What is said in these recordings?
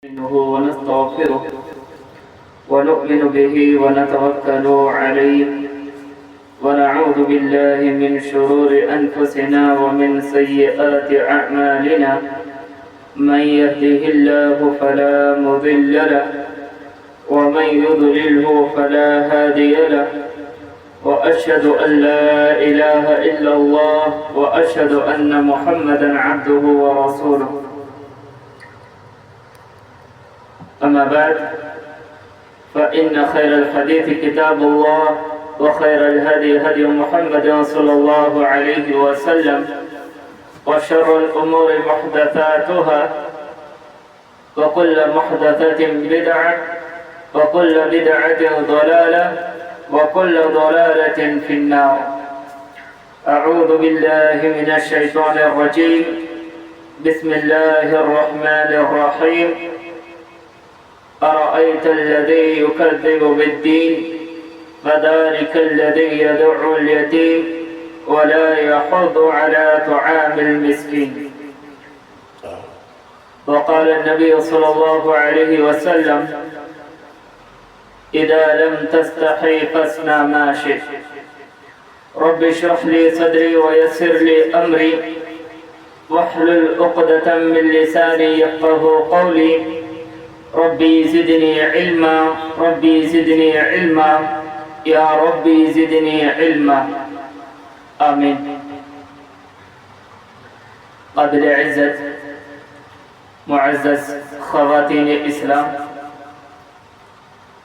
نستعينه ونستغفره ونؤمن به ونتوكل عليه ونعوذ بالله من شرور أنفسنا ومن سيئات أعمالنا من يهده الله فلا مضل له ومن يضلله فلا هادي له وأشهد أن لا إله إلا الله وأشهد أن محمدا عبده ورسوله أما بعد فإن خير الحديث كتاب الله وخير الهدي هدي محمد صلى الله عليه وسلم وشر الأمور محدثاتها وكل محدثة بدعة وكل بدعة ضلالة وكل ضلالة في النار. أعوذ بالله من الشيطان الرجيم. بسم الله الرحمن الرحيم. أرأيت الذي يكذب بالدين فذلك الذي يدعو اليتيم ولا يحض على طعام المسكين. وقال النبي صلى الله عليه وسلم إذا لم تستحي فاصنع ما شئت. رب اشرح لي صدري ويسر لي أمري واحلل عقدة من لساني يفقهوا قولي. ربي زدني علما ربي زدني علما یا ربی زدنی علما آمین. قابل عزت معزز خواتین اسلام،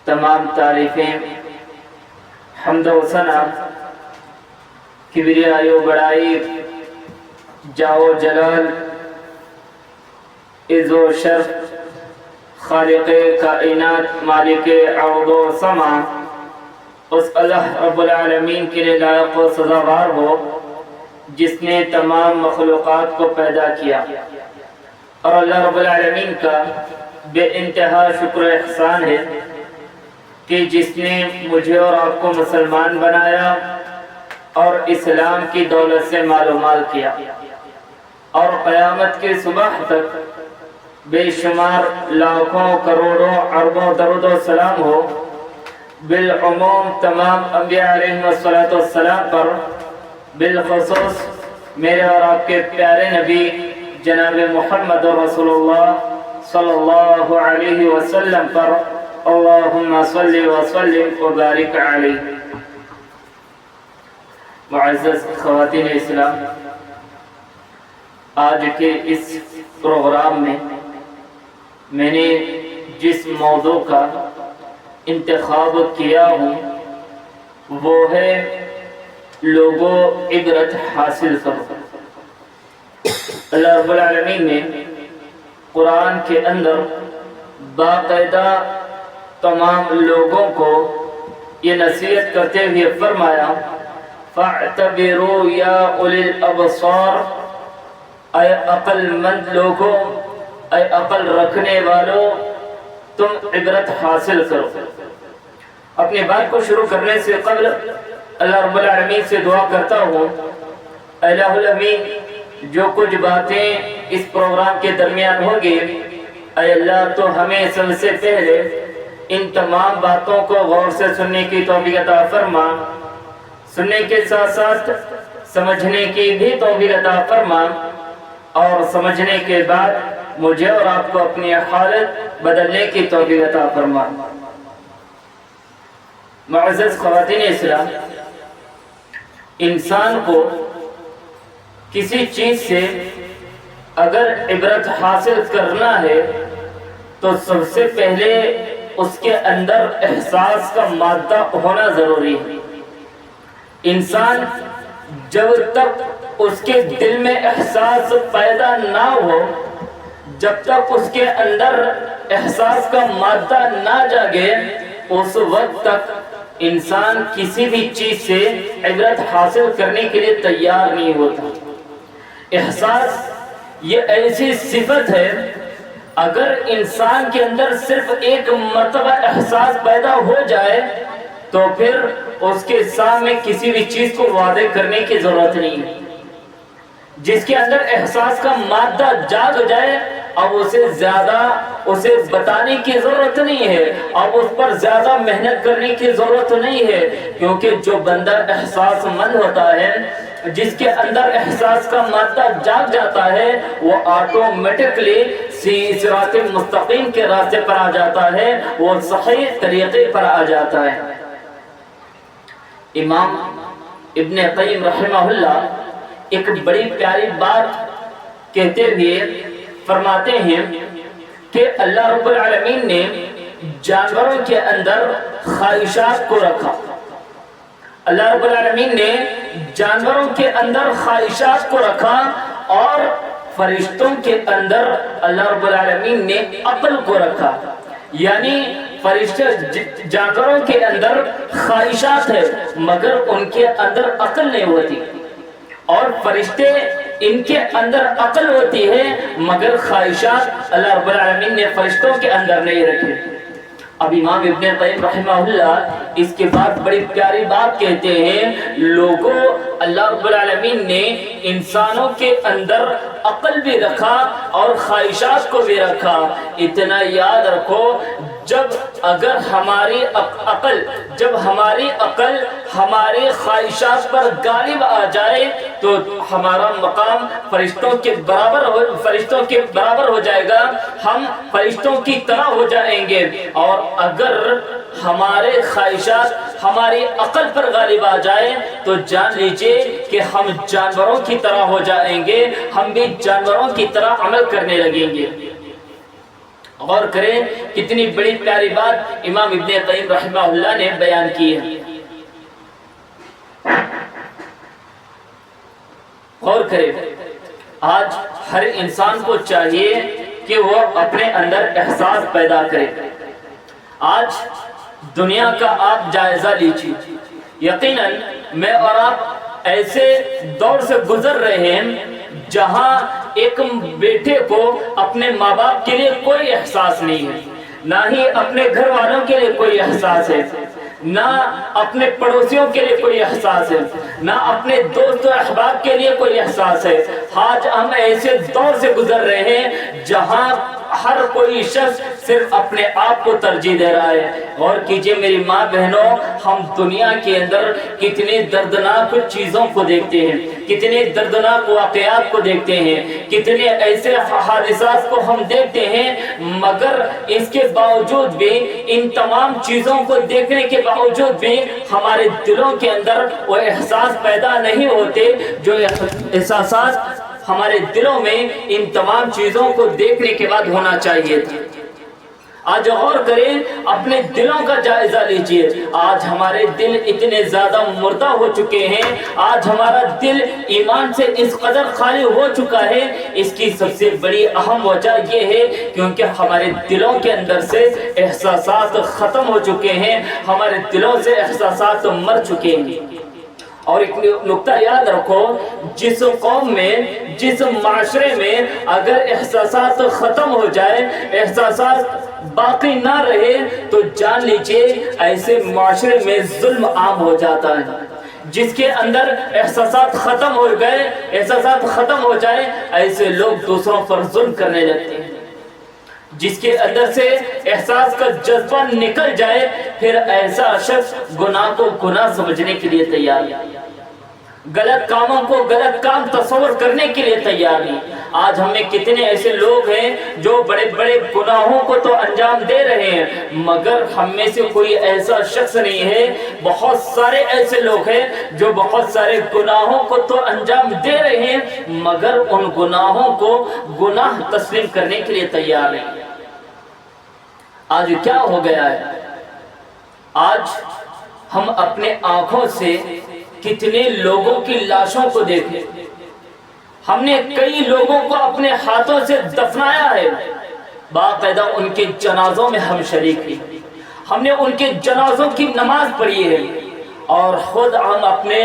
تمام تعریفیں حمد و ثنا کبریائی و بڑائی جاو جلال عز و شرف خالق کائنات مالک عرض و سما اس اللہ رب العالمین کے لیے لائق و سزاوار ہو جس نے تمام مخلوقات کو پیدا کیا، اور اللہ رب العالمین کا بے انتہا شکر و احسان ہے کہ جس نے مجھے اور آپ کو مسلمان بنایا اور اسلام کی دولت سے مال و مال کیا، اور قیامت کے صبح تک بے شمار لاکھوں کروڑوں اربوں درود و سلام ہو بالعموم تمام انبیاء علیہ السلام پر، بالخصوص میرے اور آپ کے پیارے نبی جناب محمد رسول اللہ صلی اللہ علیہ وسلم پر، اللہم صلی وسلم وبارک علیہ. معزز خواتین اسلام، آج کے اس پروگرام میں میں نے جس موضوع کا انتخاب کیا ہوں وہ ہے لوگوں عبرت حاصل کرو. اللہ رب العالمین نے قرآن کے اندر باقاعدہ تمام لوگوں کو یہ نصیحت کرتے ہوئے فرمایا فَاعْتَبِرُوا يَا أُولِي الْأَبْصَارِ، اے عقل مند لوگوں، اے عقل رکھنے والوں، تم عبرت حاصل کرو. اپنی بات کو شروع کرنے سے قبل اللہ رب العالمین سے دعا کرتا ہوں، الہ الامین جو کچھ باتیں اس پروگرام کے درمیان ہوگی، اے اللہ تو ہمیں سب سے پہلے ان تمام باتوں کو غور سے سننے کی توفیق عطا فرما، سننے کے ساتھ ساتھ سمجھنے کی بھی توفیق عطا فرما، اور سمجھنے کے بعد مجھے اور آپ کو اپنی حالت بدلنے کی توفیق عطا فرما. معزز خواتین اسلام، انسان کو کسی چیز سے اگر عبرت حاصل کرنا ہے تو سب سے پہلے اس کے اندر احساس کا مادہ ہونا ضروری ہے. انسان جب تک اس کے دل میں احساس پیدا نہ ہو، جب تک اس کے اندر احساس کا مادہ نہ جاگے، اس وقت تک انسان کسی بھی چیز سے عبرت حاصل کرنے کے لیے تیار نہیں ہوتا. احساس یہ ایسی صفت ہے، اگر انسان کے اندر صرف ایک مرتبہ احساس پیدا ہو جائے تو پھر اس کے سامنے کسی بھی چیز کو واضح کرنے کی ضرورت نہیں ہے. جس کے اندر احساس کا مادہ جاگ جائے اب اسے بتانے کی ضرورت نہیں ہے، اب اس پر زیادہ محنت کرنے کی ضرورت نہیں ہے، کیونکہ جو بندہ احساس مند ہوتا ہے، جس کے اندر احساس کا مادہ جاگ جاتا ہے، وہ آٹومیٹکلی صراط مستقیم کے راستے پر آ جاتا ہے، وہ صحیح طریقے پر آ جاتا ہے۔ امام ابن قیم رحمہ اللہ ایک بڑی پیاری بات کہتے ہوئے فرماتے ہیں کہ اللہ رب العالمین نے جانوروں کے اندر خواہشات کو رکھا۔ اللہ رب العالمین نے جانوروں کے اندر خواہشات کو رکھا، اور فرشتوں کے اندر اللہ رب العالمین نے عقل کو رکھا۔ یعنی فرشتے جانوروں کے اندر خواہشات ہے مگر ان کے اندر عقل نہیں ہوتی، اور فرشتے ان کے اندر عقل ہوتی ہے مگر خواہشات اللہ رب العالمین نے فرشتوں کے اندر نہیں رکھے۔ اب امام ابن قیم رحمہ اللہ اس کے بعد بڑی پیاری بات کہتے ہیں، لوگوں اللہ رب العالمین نے انسانوں کے اندر عقل بھی رکھا اور خواہشات کو بھی رکھا۔ اتنا یاد رکھو، اگر ہماری عقل ہماری خواہشات پر غالب آ جائے تو ہمارا مقام فرشتوں کے برابر ہو جائے گا، ہم فرشتوں کی طرح ہو جائیں گے۔ اور اگر ہمارے خواہشات ہماری عقل پر غالب آ جائے تو جان لیجئے کہ ہم جانوروں کی طرح ہو جائیں گے، ہم بھی جانوروں کی طرح عمل کرنے لگیں گے۔ غور کریں کتنی بڑی پیاری بات امام ابن قیم رحمہ اللہ نے بیان کی ہے۔ غور کریں، آج ہر انسان کو چاہیے کہ وہ اپنے اندر احساس پیدا کرے۔ آج دنیا کا آپ جائزہ لیجیے، یقیناً میں اور آپ ایسے دور سے گزر رہے ہیں جہاں ایک بیٹے کو اپنے ماں باپ کے لیے کوئی احساس نہیں ہے، نہ ہی اپنے گھر والوں کے لیے کوئی احساس ہے، نہ اپنے پڑوسیوں کے لیے کوئی احساس ہے، نہ اپنے دوست و احباب کے لیے کوئی احساس ہے۔ آج ہم ایسے دور سے گزر رہے ہیں جہاں ہر کوئی شخص صرف اپنے آپ کو ترجیح دے رہا ہے۔ غور کیجئے میری ماں بہنوں، ہم دنیا کے اندر کتنی دردناک چیزوں کو دیکھتے ہیں، کتنے دردناک واقعات کو دیکھتے ہیں، کتنے ایسے حادثات کو ہم دیکھتے ہیں، مگر اس کے باوجود بھی، ان تمام چیزوں کو دیکھنے کے باوجود بھی ہمارے دلوں کے اندر وہ احساس پیدا نہیں ہوتے جو احساسات ہمارے دلوں میں ان تمام چیزوں کو دیکھنے کے بعد ہونا چاہیے تھا۔ آج غور کریں، اپنے دلوں کا جائزہ لیجئے۔ آج ہمارے دل اتنے زیادہ مردہ ہو چکے ہیں، آج ہمارا دل ایمان سے اس قدر خالی ہو چکا ہے۔ اس کی سب سے بڑی اہم وجہ یہ ہے کیونکہ ہمارے دلوں کے اندر سے احساسات ختم ہو چکے ہیں، ہمارے دلوں سے احساسات مر چکے ہیں۔ اور ایک نقطہ یاد رکھو، جس قوم میں، جس معاشرے میں اگر احساسات ختم ہو جائے، احساسات باقی نہ رہے، تو جان لیجئے ایسے معاشرے میں ظلم عام ہو جاتا ہے۔ جس کے اندر احساسات ختم ہو گئے، احساسات ختم ہو جائے، ایسے لوگ دوسروں پر ظلم کرنے لگتے ہیں۔ جس کے اندر سے احساس کا جذبہ نکل جائے، پھر ایسا شخص گناہ کو گناہ سمجھنے کے لیے تیار ہے، غلط کاموں کو غلط کام تصور کرنے کے لیے تیار نہیں۔ آج ہم میں کتنے ایسے لوگ ہیں جو بڑے بڑے گناہوں کو تو انجام دے رہے ہیں، مگر ہم میں سے کوئی ایسا شخص نہیں ہے، بہت سارے ایسے لوگ ہیں جو بہت سارے گناہوں کو تو انجام دے رہے ہیں مگر ان گناہوں کو گناہ تسلیم کرنے کے لیے تیار نہیں۔ آج کیا ہو گیا ہے؟ آج ہم اپنے آنکھوں سے کتنے لوگوں کی لاشوں کو دیکھیں، ہم نے کئی لوگوں کو اپنے ہاتھوں سے دفنایا ہے، باقاعدہ ان کے جنازوں میں ہم شریک ہیں، ہم نے ان کے جنازوں کی نماز پڑھی ہے، اور خود ہم اپنے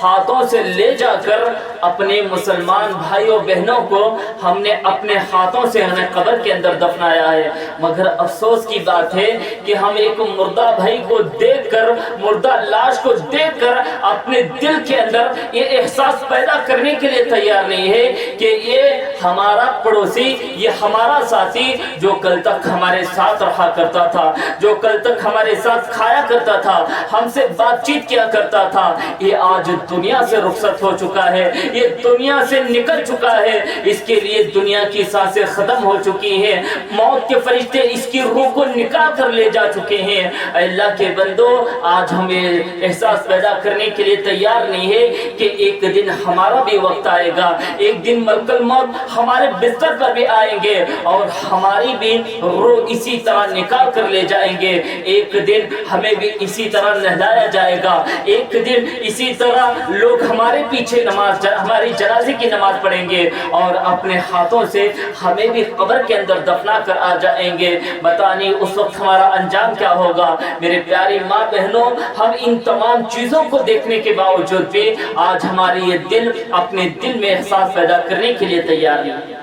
ہاتھوں سے لے جا کر اپنے مسلمان بھائیوں بہنوں کو ہم نے اپنے ہاتھوں سے ہمیں قبر کے اندر دفنایا ہے، مگر افسوس کی بات ہے کہ ہم ایک مردہ بھائی کو دیکھ کر، مردہ لاش کو دیکھ کر اپنے دل کے اندر یہ احساس پیدا کرنے کے لیے تیار نہیں ہے کہ یہ ہمارا پڑوسی، یہ ہمارا ساتھی جو کل تک ہمارے ساتھ رہا کرتا تھا، جو کل تک ہمارے ساتھ کھایا کرتا تھا، ہم سے بات چیت کیا کرتا تھا، یہ آج دنیا سے رخصت ہو چکا ہے، یہ دنیا سے نکل چکا ہے، اس کے لیے دنیا کی سانسیں ختم ہو چکی ہیں، موت کے فرشتے اس کی روح کو نکال کر لے جا چکے ہیں۔ اے اللہ کے بندو، آج ہمیں احساس پیدا کرنے کے لیے تیار نہیں ہے کہ ایک دن ہمارا بھی وقت آئے گا، ایک دن ملک الموت ہمارے بستر پر بھی آئیں گے اور ہماری بھی روح اسی طرح نکال کر لے جائیں گے، ایک دن ہمیں بھی اسی طرح نہلایا جائے گا، ایک دن اسی طرح لوگ ہمارے پیچھے ہماری جنازے کی نماز پڑھیں گے اور اپنے ہاتھوں سے ہمیں بھی قبر کے اندر دفنا کر آ جائیں گے۔ بتا نہیں اس وقت ہمارا انجام کیا ہوگا۔ میرے پیاری ماں بہنوں، ہم ان تمام چیزوں کو دیکھنے کے باوجود بھی آج ہماری یہ دل اپنے دل میں احساس پیدا کرنے کے لیے تیار نہیں،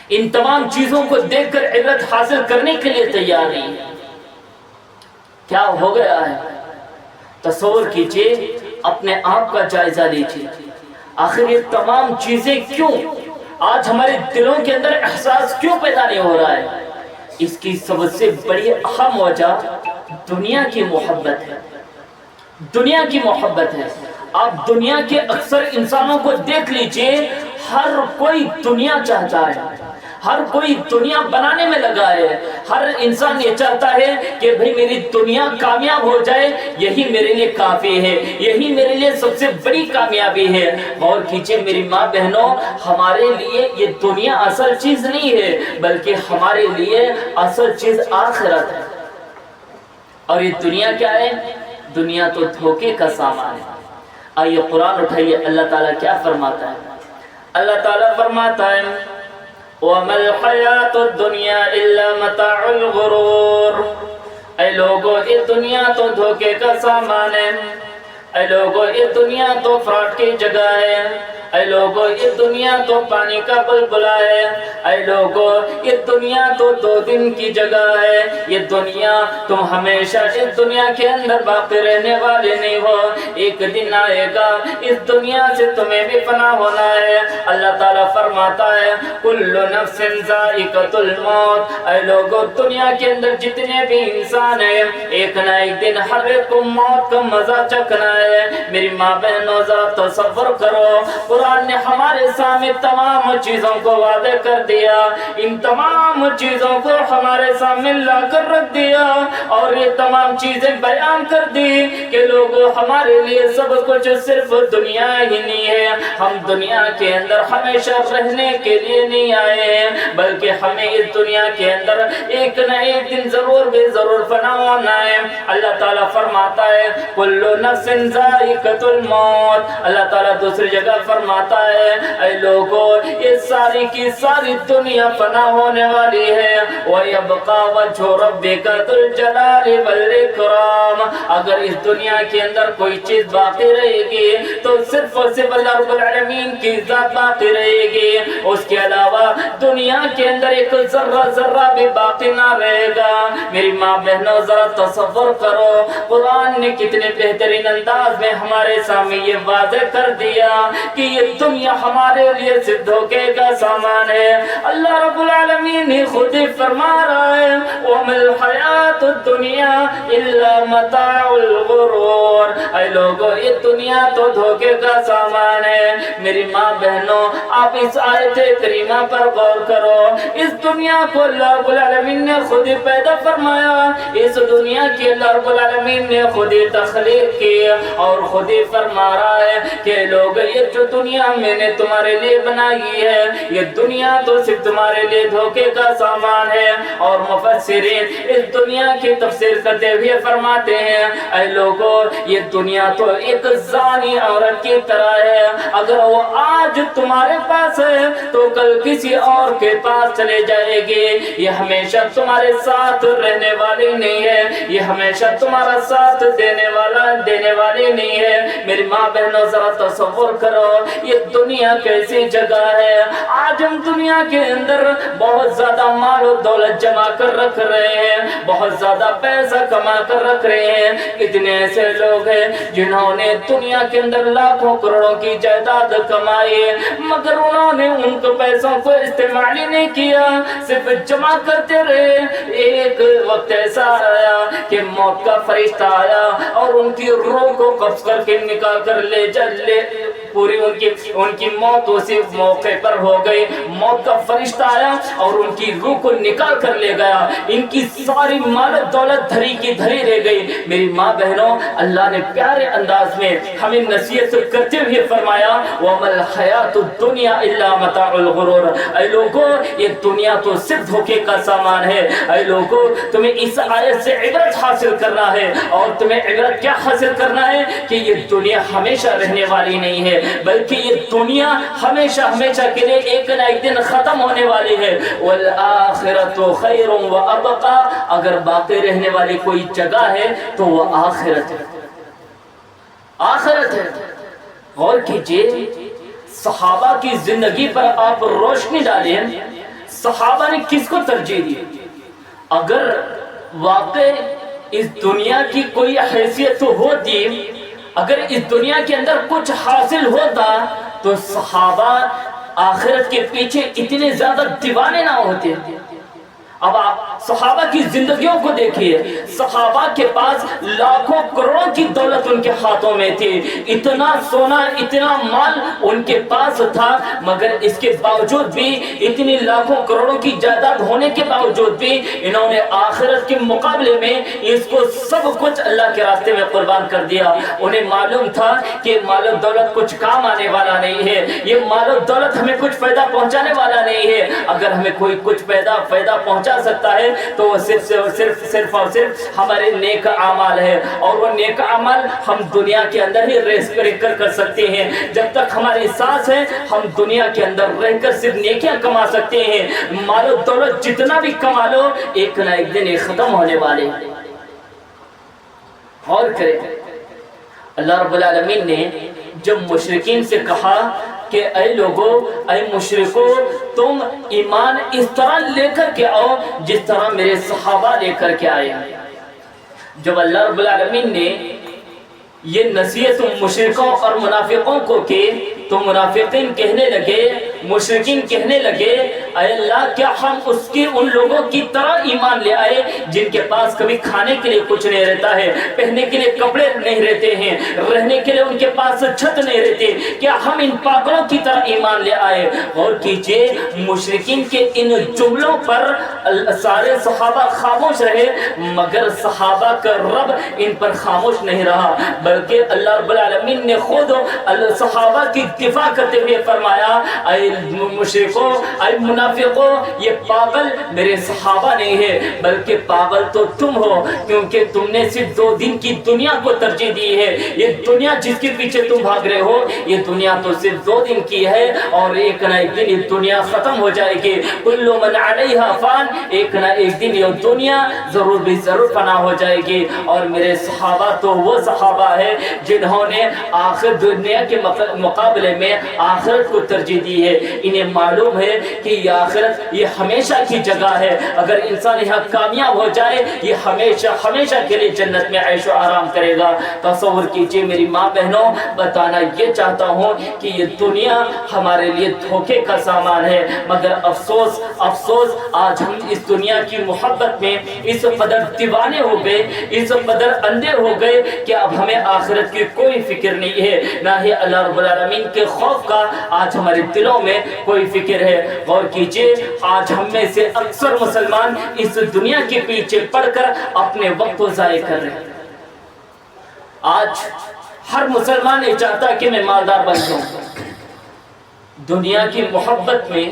ان تمام چیزوں کو دیکھ کر عبرت حاصل کرنے کے لیے تیار نہیں۔ کیا ہو گیا ہے؟ تصور کیجئے، اپنے آپ کا جائزہ لیجئے، آخر یہ تمام چیزیں کیوں آج ہمارے دلوں کے اندر احساس کیوں پیدا نہیں ہو رہا ہے؟ اس کی سب سے بڑی اہم وجہ دنیا کی محبت ہے، دنیا کی محبت ہے۔ آپ دنیا کے اکثر انسانوں کو دیکھ لیجئے، ہر کوئی دنیا چاہتا ہے، ہر کوئی دنیا بنانے میں لگا ہے، ہر انسان یہ چاہتا ہے کہ بھئی میری دنیا کامیاب ہو جائے، یہی میرے لیے کافی ہے، یہی میرے لیے سب سے بڑی کامیابی ہے۔ غور کیجئے میری ماں بہنوں، ہمارے لیے یہ دنیا اصل چیز نہیں ہے، بلکہ ہمارے لیے اصل چیز آخرت ہے۔ اور یہ دنیا کیا ہے؟ دنیا تو دھوکے کا سامان ہے۔ آئیے قرآن اٹھائیے، اللہ تعالیٰ کیا فرماتا ہے؟ اللہ تعالیٰ فرماتا ہے وَمَا الْحَيَاةُ الدُّنْيَا إِلَّا مَتَاعُ الْغُرُورِ، اے لوگو یہ دنیا تو دھوکے کا سامان ہے، اے لوگو یہ دنیا تو فراڈ کی جگہ ہے، اے لوگو یہ دنیا تو پانی کا بلبلا ہے، اے لوگو یہ دنیا تو 2 دن کی جگہ ہے، یہ دنیا تم ہمیشہ اس دنیا کے اندر باقی رہنے والے نہیں ہو، ایک دن آئے گا اس دنیا سے تمہیں بھی فنا ہونا ہے۔ اللہ تعالیٰ فرماتا ہے کل نفس ذائقۃ الموت، اے لوگو دنیا کے اندر جتنے بھی انسان ہیں، ایک نہ ایک دن ہر ایک کو موت کا مزہ چکھنا ہے۔ میری ماں بہنوں ذرا تصور کرو، قرآن نے ہمارے سامنے تمام چیزوں کو واضح کر دیا، ان تمام چیزوں کو ہمارے سامنے لا کر رکھ دیا اور یہ تمام چیزیں بیان کر دی کہ لوگوں ہمارے لیے سب کچھ صرف دنیا ہی نہیں ہے، ہم دنیا کے اندر ہمیشہ رہنے کے لیے نہیں آئے ہیں، بلکہ ہمیں اس دنیا کے اندر ایک نہ ایک دن ضرور بے ضرور فنا ہونا ہے۔ اللہ تعالیٰ فرماتا ہے کل نفس ذائقۃ الموت، اللہ تعالیٰ دوسری جگہ فرماتا ہے اے لوگو یہ ساری کی ساری دنیا فنا ہونے والی ہے، وَيَبْقَى وَجْهُ رَبِّكَ ذُو الْجَلَالِ وَالْإِكْرَامِ، اگر اس دنیا کے اندر کوئی چیز باقی رہے گی تو صرف اور صرف اللہ رب العالمین کی ذات باقی رہے گی، اس کے علاوہ دنیا کے اندر ایک ذرہ ذرہ بھی باقی نہ رہے گا۔ میری ماں بہنوں ذرا تصور کرو، قرآن نے کتنے بہترین انداز میں ہمارے سامنے یہ واضح کر دیا کہ یہ دنیا ہمارے لیے صرف دھوکے کا سامان ہے۔ اللہ رب العالمین نے خود ہی فرما رہا ہے وَمَا الْحَيَاةُ الدُّنْيَا إِلَّا مَتَاعُ الْغُرُورِ، اے لوگو یہ دنیا تو دھوکے کا سامان ہے۔ میری ماں بہنوں آپ اس آیت کریمہ پر غور کرو، اس دنیا کو اللہ رب العالمین نے خود ہی پیدا فرمایا، اس دنیا کی اللہ رب العالمین نے خود ہی تخلیق کی اور خود ہی فرما رہا ہے کہ لوگ یہ جو دنیا میں نے تمہارے لیے بنائی ہے یہ دنیا تو صرف تمہارے لیے دھوکے کا سامان ہے۔ اور مفسرین اس دنیا کی تفسیر کرتے ہوئے فرماتے ہیں اے لوگو یہ دنیا تو ایک زانی عورت کی طرح ہے، اگر وہ آج تمہارے پاس ہے تو کل کسی اور کے پاس چلے جائے گی، یہ ہمیشہ تمہارے ساتھ رہنے والی نہیں ہے، یہ ہمیشہ تمہارا ساتھ دینے والی نہیں ہے۔ میری ماں بہنوں ذرا تصور کرو یہ دنیا کیسی جگہ ہے. آج ہم دنیا کے اندر بہت زیادہ مال و دولت جمع کر رکھ رہے ہیں, بہت زیادہ پیسہ کما کر رکھ رہے ہیں. اتنے ایسے لوگ ہیں جنہوں نے دنیا کے اندر لاکھوں کروڑوں کی جائیداد کمائی ہے, مگر انہوں نے ان کو پیسوں کو استعمال ہی نہیں کیا, صرف جمع کرتے رہے. ایک وقت ایسا آیا کہ موت کا فرشتہ آیا اور ان کی روح کو قبض کر کے نکال کر لے پوری ان کی موت اسی موقع پر ہو گئی. موت کا فرشتہ آیا اور ان کی روح کو نکال کر لے گیا. ان کی ساری مال و دولت دھری کی دھری رہ گئی. میری ماں بہنوں, اللہ نے پیارے انداز میں ہمیں نصیحت کرتے ہوئے فرمایا وَمَا الْحَيَاةُ الدُّنْيَا إِلَّا مَتَاعُ الْغُرُورِ. اے لوگو, یہ دنیا تو صرف دھوکے کا سامان ہے. اے لوگو, تمہیں اس آیت سے عبرت حاصل کرنا ہے, اور تمہیں عبرت کیا حاصل کرنا ہے کہ یہ دنیا ہمیشہ رہنے والی نہیں ہے, بلکہ یہ دنیا ہمیشہ ہمیشہ کے لیے ایک نہ ایک دن ختم ہونے والی ہے. وَالْآخِرَةُ خَيْرٌ وَأَبْقَىٰ. اگر باقی رہنے والی کوئی جگہ ہے تو وہ آخرت ہے. آخرت ہے. غور کیجئے, صحابہ کی زندگی پر آپ روشنی ڈالیں. صحابہ نے کس کو ترجیح دی؟ اگر واقع اس دنیا کی کوئی حیثیت ہوتی, اگر اس دنیا کے اندر کچھ حاصل ہوتا, تو صحابہ آخرت کے پیچھے اتنے زیادہ دیوانے نہ ہوتے. اب آپ صحابہ کی زندگیوں کو دیکھیے. صحابہ کے پاس لاکھوں کروڑوں کی دولت ان کے ہاتھوں میں تھی, اتنا سونا اتنا مال ان کے پاس تھا, مگر اس کے باوجود بھی, اتنی لاکھوں کروڑوں کی جائیداد ہونے کے باوجود بھی, انہوں نے آخرت کے مقابلے میں اس کو سب کچھ اللہ کے راستے میں قربان کر دیا. انہیں معلوم تھا کہ مال و دولت کچھ کام آنے والا نہیں ہے, یہ مال و دولت ہمیں کچھ فائدہ پہنچانے والا نہیں ہے. اگر ہمیں کوئی کچھ فائدہ پہنچا سکتا ہے تو وہ صرف اور صرف ہمارے نیک اعمال ہے, اور وہ نیک اعمال ہم دنیا کے اندر ہی رہ کر سکتے ہیں. جب تک ہماری سانس ہے ہم دنیا کے اندر رہ کر صرف نیکیاں کما سکتے ہیں. مال و دولت جتنا بھی کما لو, ایک نہ ایک دن یہ ختم ہونے والے. اور کریں, اللہ رب العالمین نے جب مشرکین سے کہا کہ اے لوگو, اے مشرکو, تم ایمان اس طرح لے کر کے آؤ جس طرح میرے صحابہ لے کر کے آئے. جب اللہ رب العالمین نے یہ نصیحت مشرکوں اور منافقوں کو کی, تو منافقین کہنے لگے, مشرکین کہنے لگے, اے اللہ, کیا ہم ان لوگوں کی طرح ایمان لے آئے جن کے پاس کبھی کھانے کے لیے کچھ نہیں رہتا ہے, پہننے کے لیے کپڑے نہیں رہتے ہیں, رہنے کے لیے ان کے پاس چھت نہیں رہتی, کیا ہم ان پاگلوں کی طرح ایمان لے آئے؟ اور کیجئے, مشرکین کے ان جملوں پر سارے صحابہ خاموش رہے, مگر صحابہ کا رب ان پر خاموش نہیں رہا, بلکہ اللہ رب العالمین نے خود صحابہ کی دفاع کرتے ہوئے فرمایا, اے مشرکو, اے منافقو, یہ پاگل میرے صحابہ نہیں ہے, بلکہ پاگل تو تم ہو, کیونکہ تم نے صرف 2 دن کی دنیا کو ترجیح دی ہے. یہ دنیا جس کے پیچھے تم بھاگ رہے ہو, یہ دنیا تو صرف 2 دن کی ہے, اور ایک نہ ایک دن یہ دنیا ختم ہو جائے گی. کل من علیہا فان, ایک نہ ایک دن یہ دنیا ضرور بھی ضرور فنا ہو جائے گی. اور میرے صحابہ تو وہ صحابہ ہے جنہوں نے آخر دنیا کے مقابلے میں آخرت کو ترجیح دی ہے. انہیں معلوم ہے کہ یہ آخرت یہ ہمیشہ کی جگہ ہے, اگر انسان یہاں کامیاب ہو جائے یہ ہمیشہ ہمیشہ کے لیے جنت میں عیش و آرام کرے گا. تصور کیجئے میری ماں بہنوں, بتانا یہ چاہتا ہوں کہ یہ دنیا ہمارے لیے دھوکے کا سامان ہے, مگر افسوس افسوس آج ہم اس دنیا کی محبت میں اس قدر دیوانے ہو گئے, اس قدر اندھے ہو گئے کہ اب ہمیں آخرت کی کوئی فکر نہیں ہے, نہ ہی اللہ رب العالمین کے خوف کا آج ہمارے دلوں میں کوئی فکر ہے. غور کیجئے, آج ہم میں سے اکثر مسلمان اس دنیا کے پیچھے پڑ کر اپنے وقت کو ضائع کر رہے ہیں. آج ہر مسلمان یہ چاہتا ہے کہ میں مالدار بن جاؤں. دنیا کی محبت میں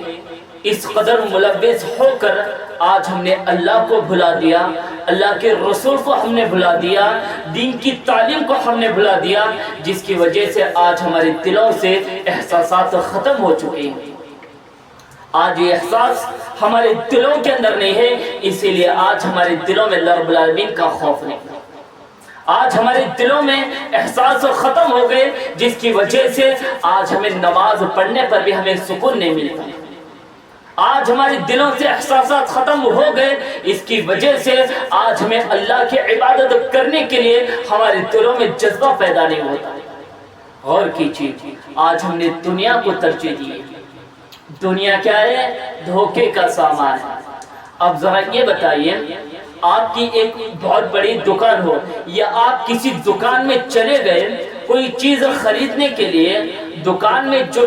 اس قدر ملوث ہو کر آج ہم نے اللہ کو بھلا دیا, اللہ کے رسول کو ہم نے بھلا دیا, دین کی تعلیم کو ہم نے بھلا دیا, جس کی وجہ سے آج ہمارے دلوں سے احساسات ختم ہو چکے ہیں. آج یہ احساس ہمارے دلوں کے اندر نہیں ہے, اسی لیے آج ہمارے دلوں میں اللہ رب العالمین کا خوف نہیں. آج ہمارے دلوں میں احساس ختم ہو گئے، جس کی وجہ سے آج ہمیں نماز پڑھنے پر بھی ہمیں سکون نہیں ملتا۔ آج ہمارے دلوں سے احساسات ختم ہو گئے، اس کی وجہ سے آج ہمیں اللہ کی عبادت کرنے کے لیے ہمارے دلوں میں جذبہ پیدا نہیں ہوتا۔ اور کیجیے، آج ہم نے دنیا کو ترجیح دی۔ دنیا کیا ہے؟ دھوکے کا سامان ہے۔ اب ذرا یہ بتائیے، آپ کی ایک بہت بڑی دکان ہو، یا آپ کسی دکان میں چلے گئے کوئی چیز خریدنے کے لیے، دکان میں جو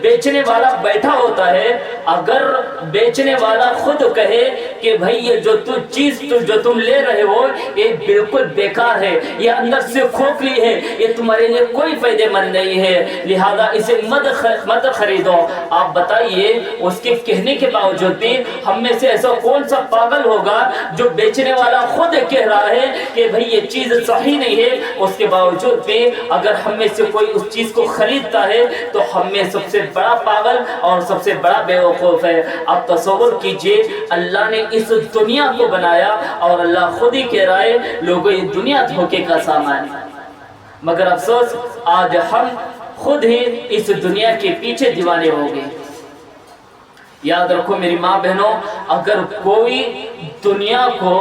بیچنے والا بیٹھا ہوتا ہے، اگر بیچنے والا خود کہے کہ بھائی یہ جو چیز جو تم لے رہے ہو یہ بالکل بیکار ہے، یہ اندر سے کھوکھلی ہے، یہ تمہارے لیے کوئی فائدہ مند نہیں ہے، لہذا اسے مت خریدو، آپ بتائیے اس کے کہنے کے باوجود بھی ہم میں سے ایسا کون سا پاگل ہوگا جو بیچنے والا خود کہہ رہا ہے کہ بھائی یہ چیز صحیح نہیں ہے، اس کے باوجود بھی اگر ہم میں سے کوئی اس چیز کو خریدتا ہے تو ہم میں سب سے بڑا پاگل اور سب سے بڑا بیوقوف ہے۔ اب تصور کیجئے، اللہ نے اس دنیا کو بنایا اور اللہ خود ہی کہہ رہا ہے لوگوں یہ دنیا دھوکے کا سامان ہے، مگر افسوس آج ہم خود ہی اس دنیا کے پیچھے دیوانے ہو گئے۔ یاد رکھو میری ماں بہنوں، اگر کوئی دنیا کو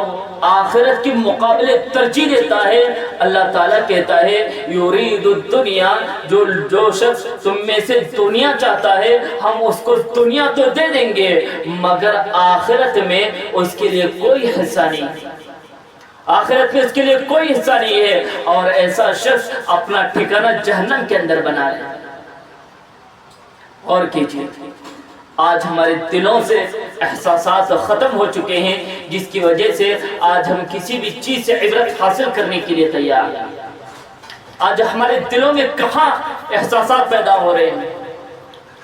آخرت کے مقابلے ترجیح دیتا ہے، اللہ تعالیٰ کہتا ہے یرید الدنیا، جو شخص تم میں سے دنیا چاہتا ہے ہم اس کو دنیا تو دے دیں گے، مگر آخرت میں اس کے لیے کوئی حصہ نہیں، آخرت میں اس کے لیے کوئی حصہ نہیں ہے، اور ایسا شخص اپنا ٹھکانہ جہنم کے اندر بنا ہے۔ اور کیجیے، آج ہمارے دلوں سے احساسات ختم ہو چکے ہیں، جس کی وجہ سے آج ہم کسی بھی چیز سے عبرت حاصل کرنے کے لیے تیار ہیں۔ آج ہمارے دلوں میں کہاں احساسات پیدا ہو رہے ہیں،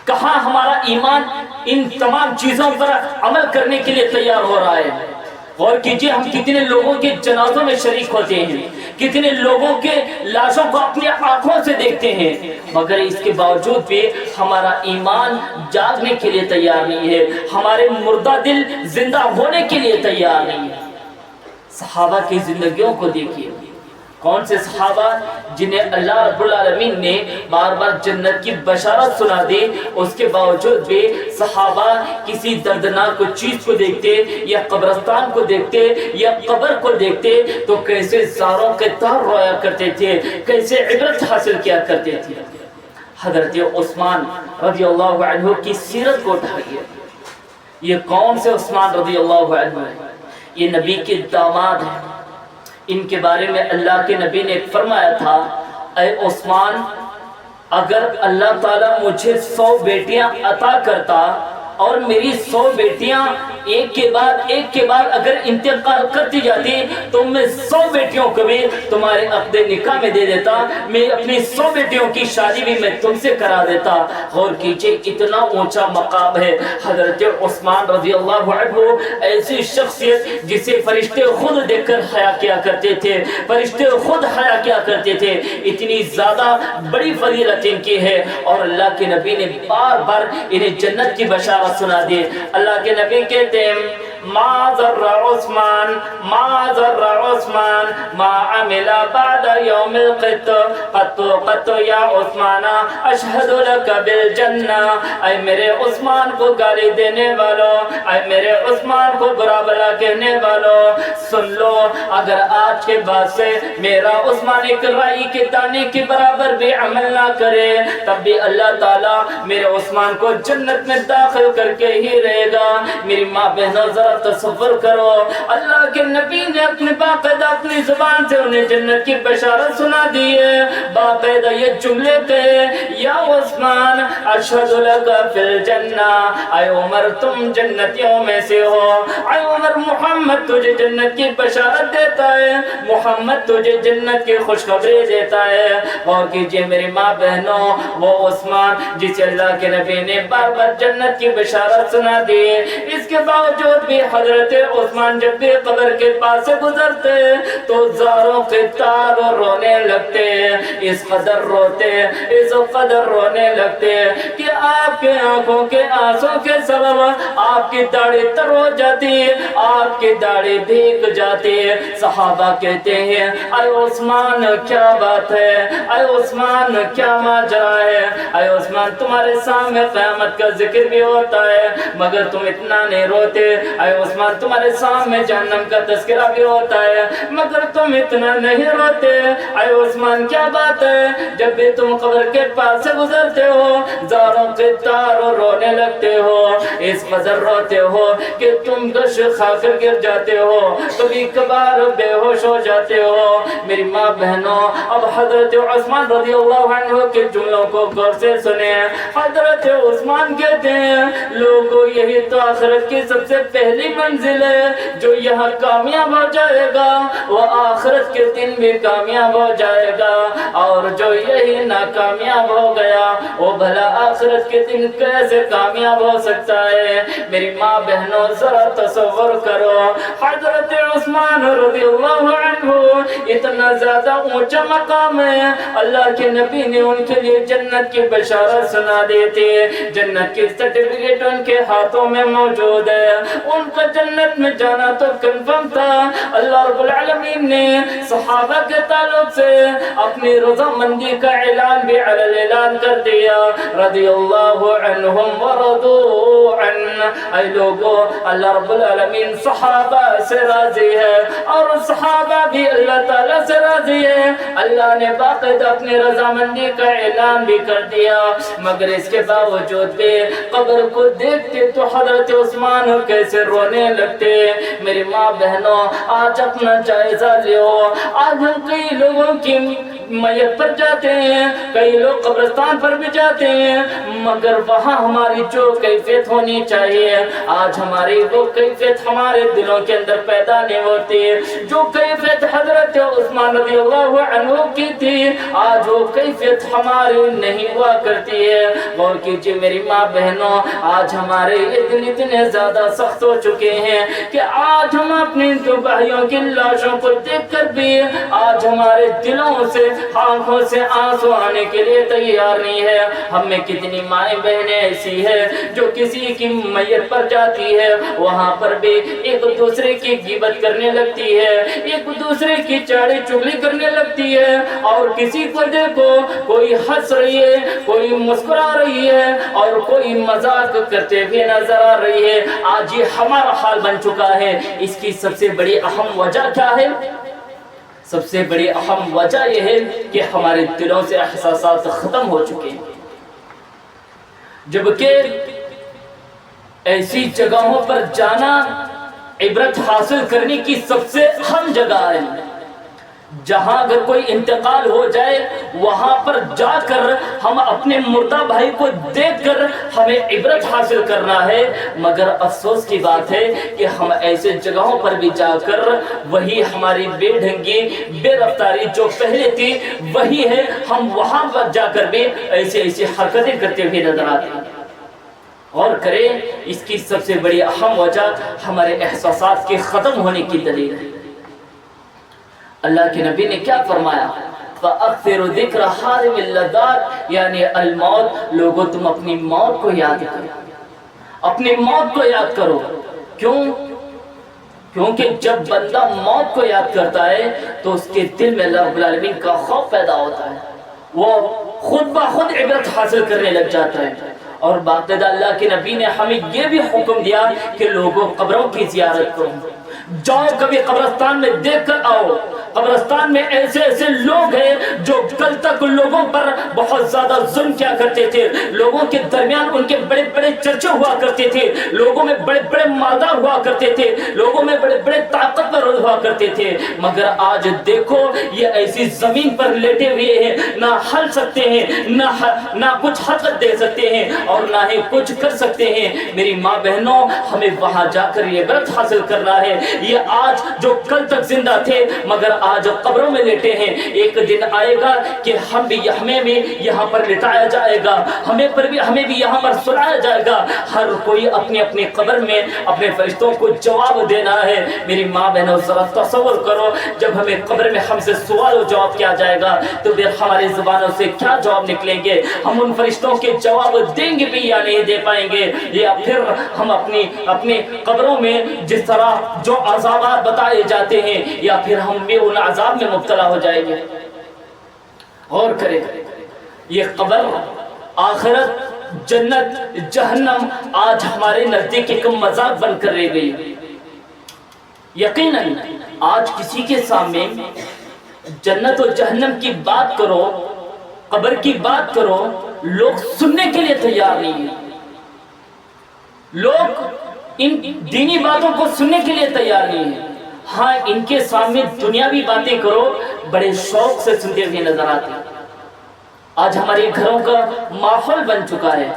کہاں ہمارا ایمان ان تمام چیزوں پر عمل کرنے کے لیے تیار ہو رہا ہے۔ غور کیجئے، ہم کتنے لوگوں کے جنازوں میں شریک ہوتے ہیں، کتنے لوگوں کے لاشوں کو اپنی آنکھوں سے دیکھتے ہیں، مگر اس کے باوجود بھی ہمارا ایمان جاگنے کے لیے تیار نہیں ہے، ہمارے مردہ دل زندہ ہونے کے لیے تیار نہیں ہے۔ صحابہ کی زندگیوں کو دیکھیے، کون سے صحابہ جنہیں اللہ رب العالمین نے بار بار جنت کی بشارت سنا دی، اس کے باوجود بھی صحابہ کسی دردناک چیز کو دیکھتے، یا قبرستان کو دیکھتے، یا قبر کو دیکھتے تو کیسے زاروں کے تار رویا کرتے تھے، کیسے عبرت حاصل کیا کرتے تھے۔ حضرت عثمان رضی اللہ عنہ کی سیرت کو اٹھائیے، یہ کون سے عثمان رضی اللہ عنہ ہے؟ یہ نبی کے داماد ہیں۔ ان کے بارے میں اللہ کے نبی نے فرمایا تھا، اے عثمان، اگر اللہ تعالیٰ مجھے 100 بیٹیاں عطا کرتا اور میری 100 بیٹیاں ایک کے بعد اگر انتقال کرتی جاتی تو میں 100 بیٹیوں کو بھی تمہارے عقد نکاح میں دے دیتا، میں اپنی 100 بیٹیوں کی شادی بھی میں تم سے کرا دیتا۔ غور کیجئے، اتنا اونچا مقام ہے حضرت عثمان رضی اللہ عنہ، ایسی شخصیت جسے فرشتے خود دیکھ کر حیا کیا کرتے تھے، فرشتے خود حیا کیا کرتے تھے، اتنی زیادہ بڑی فضیلت ان کی ہے، اور اللہ کے نبی نے بار بار انہیں جنت کی بشارت سنا دی۔ اللہ کے نبی کہتے ہیں ما ضر عثمان ما عمل بعد يوم القط قط یا عثمان اشہد لک بالجنہ۔ اے میرے عثمان کو گالی دینے والوں، اے میرے عثمان کو برا بلا کہنے والوں، سن لو، اگر آج کے بعد سے میرا عثمان ایک رائی کے دانے کے برابر بھی عمل نہ کرے تب بھی اللہ تعالیٰ میرے عثمان کو جنت میں داخل کر کے ہی رہے گا۔ میری ماں بہنوں، ذرا تصور کرو، اللہ کے نبی نے اپنے باقاعدہ اپنی زبان سے انہیں جنت کی بشارت سنا دی ہے، باقاعدہ یہ جملے کہے یا عثمان اشہد لک فی الجنہ، اے عمر تم جنتیوں میں سے ہو، اے عمر محمد تجھے جنت کی بشارت دیتا ہے، محمد تجھے جنت کی خوشخبری دیتا ہے۔ اور کیجئے میری ماں بہنوں، وہ عثمان جسے اللہ کے نبی نے بار بار جنت کی بشارت سنا دی، اس کے باوجود بھی کہ حضرت عثمان جب بھی قبر کے پاس سے گزرتے تو زاروں کے تار رونے لگتے، اس قدر روتے، اس قدر رونے لگتے کہ آپ کے آنکھوں کے آنسوں کے سبب آپ کی داڑھی تر ہو جاتی، آپ کی داڑھی بھیگ جاتی۔ صحابہ کہتے ہیں اے عثمان کیا بات ہے، اے عثمان کیا ماجرا ہے، اے عثمان تمہارے سامنے قیامت کا ذکر بھی ہوتا ہے مگر تم اتنا نہیں روتے، اے عثمان تمہارے سامنے جہنم کا تذکرہ بھی ہوتا ہے مگر تم اتنا نہیں روتے، اے عثمان کیا بات ہے، جب بھی تم قبر کے پاس سے گزرتے ہو زاروں کے تار رونے لگتے ہو، اس قدر روتے ہو کہ تم گش کھا کر گر جاتے ہو، کبھی کبھار بے ہوش ہو جاتے ہو۔ میری ماں بہنوں، اب حضرت عثمان رضی اللہ عنہ کے جملوں کو غور سے سنیں۔ حضرت عثمان کہتے ہیں لوگوں یہی تو آخرت کی سب سے پہلی منزل ہے، جو یہاں کامیاب ہو جائے گا وہ آخرت کے دن بھی کامیاب ہو جائے گا، اور جو یہی ناکامیاب ہو گیا وہ بھلا آخرت کے دن کیسے کامیاب ہو سکتا ہے۔ میری ماں بہنوں ذرا تصور کرو، حضرت عثمان رضی اللہ عنہ اتنا زیادہ اونچا مقام ہے، اللہ کے نبی نے ان کے لیے جنت کی بشارت سنا دیتے، جنت کی سرٹیفکیٹ ان کے ہاتھوں میں موجود ہے، ان کا جنت میں جانا تو کنفرم تھا۔ اللہ رب العالمین نے صحابہ کے تعلق سے اپنی رضامندی کا اعلان بھی علی اعلان کر دیا، رضی اللہ عنہم ورضوا عنہ۔ اے لوگو اللہ رب العالمین صحابہ سے راضی ہے اور صحابہ بھی اللہ تعالیٰ سے راضی ہے، اللہ نے باقاعدہ اپنی رضامندی کا اعلان بھی کر دیا، مگر اس کے باوجود بھی قبر کو دیکھتے تو حضرت عثمان کیسے رونے لگتے۔ میری ماں بہنوں آج اپنا جائزہ لیو، آج ہم کئی لوگوں کی میت پر جاتے ہیں، کئی لوگ قبرستان پر بھی جاتے ہیں مگر وہاں ہماری جو کیفیت ہونی چاہیے آج ہماری وہ کیفیت ہمارے دلوں کے اندر پیدا نہیں ہوتی، جو کیفیت حضرت عثمان رضی اللہ عنہ کی تھی آج وہ کیفیت ہماری نہیں ہوا کرتی ہے۔ غور کیجئے میری ماں بہنوں، آج ہمارے یہ دل اتنے زیادہ سخت ہو چکے ہیں کہ آج ہم اپنی دو بھائیوں کی لاشوں کو دیکھ کر بھی آج ہمارے دلوں سے آنکھوں سے آنسو آنے کے لیے تیار نہیں ہے۔ ہم میں کتنی مائیں بہنیں ایسی ہے جو کسی کی میت پر جاتی ہے وہاں پر بھی ایک دوسرے کی غیبت کرنے لگتی ہے، ایک دوسرے کی چاڑی چغلی کرنے لگتی ہے، اور کسی کو دیکھو کوئی ہنس رہی ہے، کوئی مسکرا رہی ہے اور کوئی مذاق کرتے ہوئے نظر آ رہی ہے۔ آج یہ ہمارا حال بن چکا ہے۔ اس کی سب سے بڑی اہم وجہ کیا ہے؟ سب سے بڑی اہم وجہ یہ ہے کہ ہمارے دلوں سے احساسات ختم ہو چکے ہیں، جبکہ ایسی جگہوں پر جانا عبرت حاصل کرنے کی سب سے اہم جگہ ہے۔ جہاں اگر کوئی انتقال ہو جائے وہاں پر جا کر ہم اپنے مردہ بھائی کو دیکھ کر ہمیں عبرت حاصل کرنا ہے، مگر افسوس کی بات ہے کہ ہم ایسے جگہوں پر بھی جا کر وہی ہماری بے ڈھنگی بے رفتاری جو پہلے تھی وہی ہے، ہم وہاں پر جا کر بھی ایسی حرکتیں کرتے ہوئے نظر آتے ہیں۔ اور کریں اس کی سب سے بڑی اہم وجہ ہمارے احساسات کے ختم ہونے کی دلیل ہے۔ اللہ کے نبی نے کیا فرمایا؟ فَأَكْثِرُ ذِكْرَ حَارِمِ اللَّذَّاتِ، یعنی الموت، لوگوں تم اپنی موت کو یاد کرو، اپنی موت کو یاد کرو۔ کیوں؟ کیونکہ جب بندہ موت کو یاد کرتا ہے تو اس کے دل میں اللہ رب العالمین کا خوف پیدا ہوتا ہے، وہ خود بخود عبرت حاصل کرنے لگ جاتا ہے۔ اور باقاعدہ اللہ کے نبی نے ہمیں یہ بھی حکم دیا کہ لوگوں قبروں کی زیارت کرو، جاؤ کبھی قبرستان میں دیکھ کر آؤ۔ قبرستان میں ایسے ایسے لوگ ہیں جو کل تک لوگوں پر بہت زیادہ ظلم کیا کرتے تھے، لوگوں کے درمیان ان کے بڑے بڑے چرچے ہوا کرتے تھے، لوگوں میں بڑے بڑے مالدار ہوا کرتے تھے، لوگوں میں بڑے بڑے طاقتور ہوا کرتے تھے، مگر آج دیکھو یہ ایسی زمین پر لیٹے ہوئے ہیں، نہ ہل سکتے ہیں، نہ کچھ حرکت دے سکتے ہیں اور نہ ہی کچھ کر سکتے ہیں۔ میری ماں بہنوں، ہمیں وہاں جا کر یہ عبرت حاصل کرنا ہے۔ یہ آج جو کل تک زندہ تھے مگر آج قبروں میں لیٹے ہیں، ایک دن آئے گا کہ ہمیں بھی یہاں پر لٹایا جائے گا، ہمیں بھی یہاں پر سلایا جائے گا۔ ہر کوئی اپنی اپنی قبر میں اپنے فرشتوں کو جواب دینا ہے۔ میری ماں بہنوں، ذرا تصور کرو جب ہمیں قبر میں ہم سے سوال و جواب کیا جائے گا تو پھر ہماری زبانوں سے کیا جواب نکلیں گے؟ ہم ان فرشتوں کے جواب دیں گے بھی یا نہیں دے پائیں گے؟ یا پھر ہم اپنی قبروں میں جس طرح جو عذابات بتائے جاتے ہیں یا پھر ہم بھی ان عذاب میں مبتلا ہو جائیں گے؟ غور کریں، یہ قبر، آخرت، جنت، جہنم آج ہمارے نزدیک ایک مذاق بن کر رہ گئی۔ یقیناً آج کسی کے سامنے جنت و جہنم کی بات کرو، قبر کی بات کرو، لوگ سننے کے لیے تیار نہیں ہیں۔ لوگ ان دینی باتوں کو سننے کے لیے تیار نہیں ہیں۔ ہاں، ان کے سامنے دنیاوی باتیں کرو، بڑے شوق سے سنتے ہوئے نظر آتے ہیں۔ آج ہمارے گھروں کا ماحول بن چکا ہے،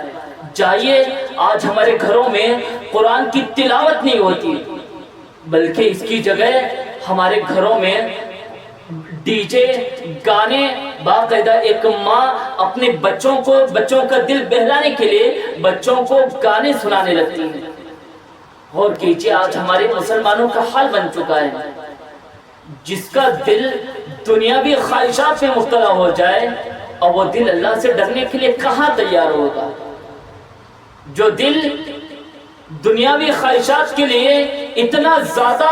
جائیے آج ہمارے گھروں میں قرآن کی تلاوت نہیں ہوتی، بلکہ اس کی جگہ ہمارے گھروں میں ڈی جے گانے، باقاعدہ ایک ماں اپنے بچوں کا دل بہلانے کے لیے بچوں کو گانے سنانے لگتی ہیں۔ اور کیجیے آج ہمارے مسلمانوں کا حال بن چکا ہے، جس کا دل دنیاوی خواہشات میں مبتلا ہو جائے اور وہ دل اللہ سے ڈرنے کے لیے کہاں تیار ہوگا؟ جو دل دنیاوی خواہشات کے لیے اتنا زیادہ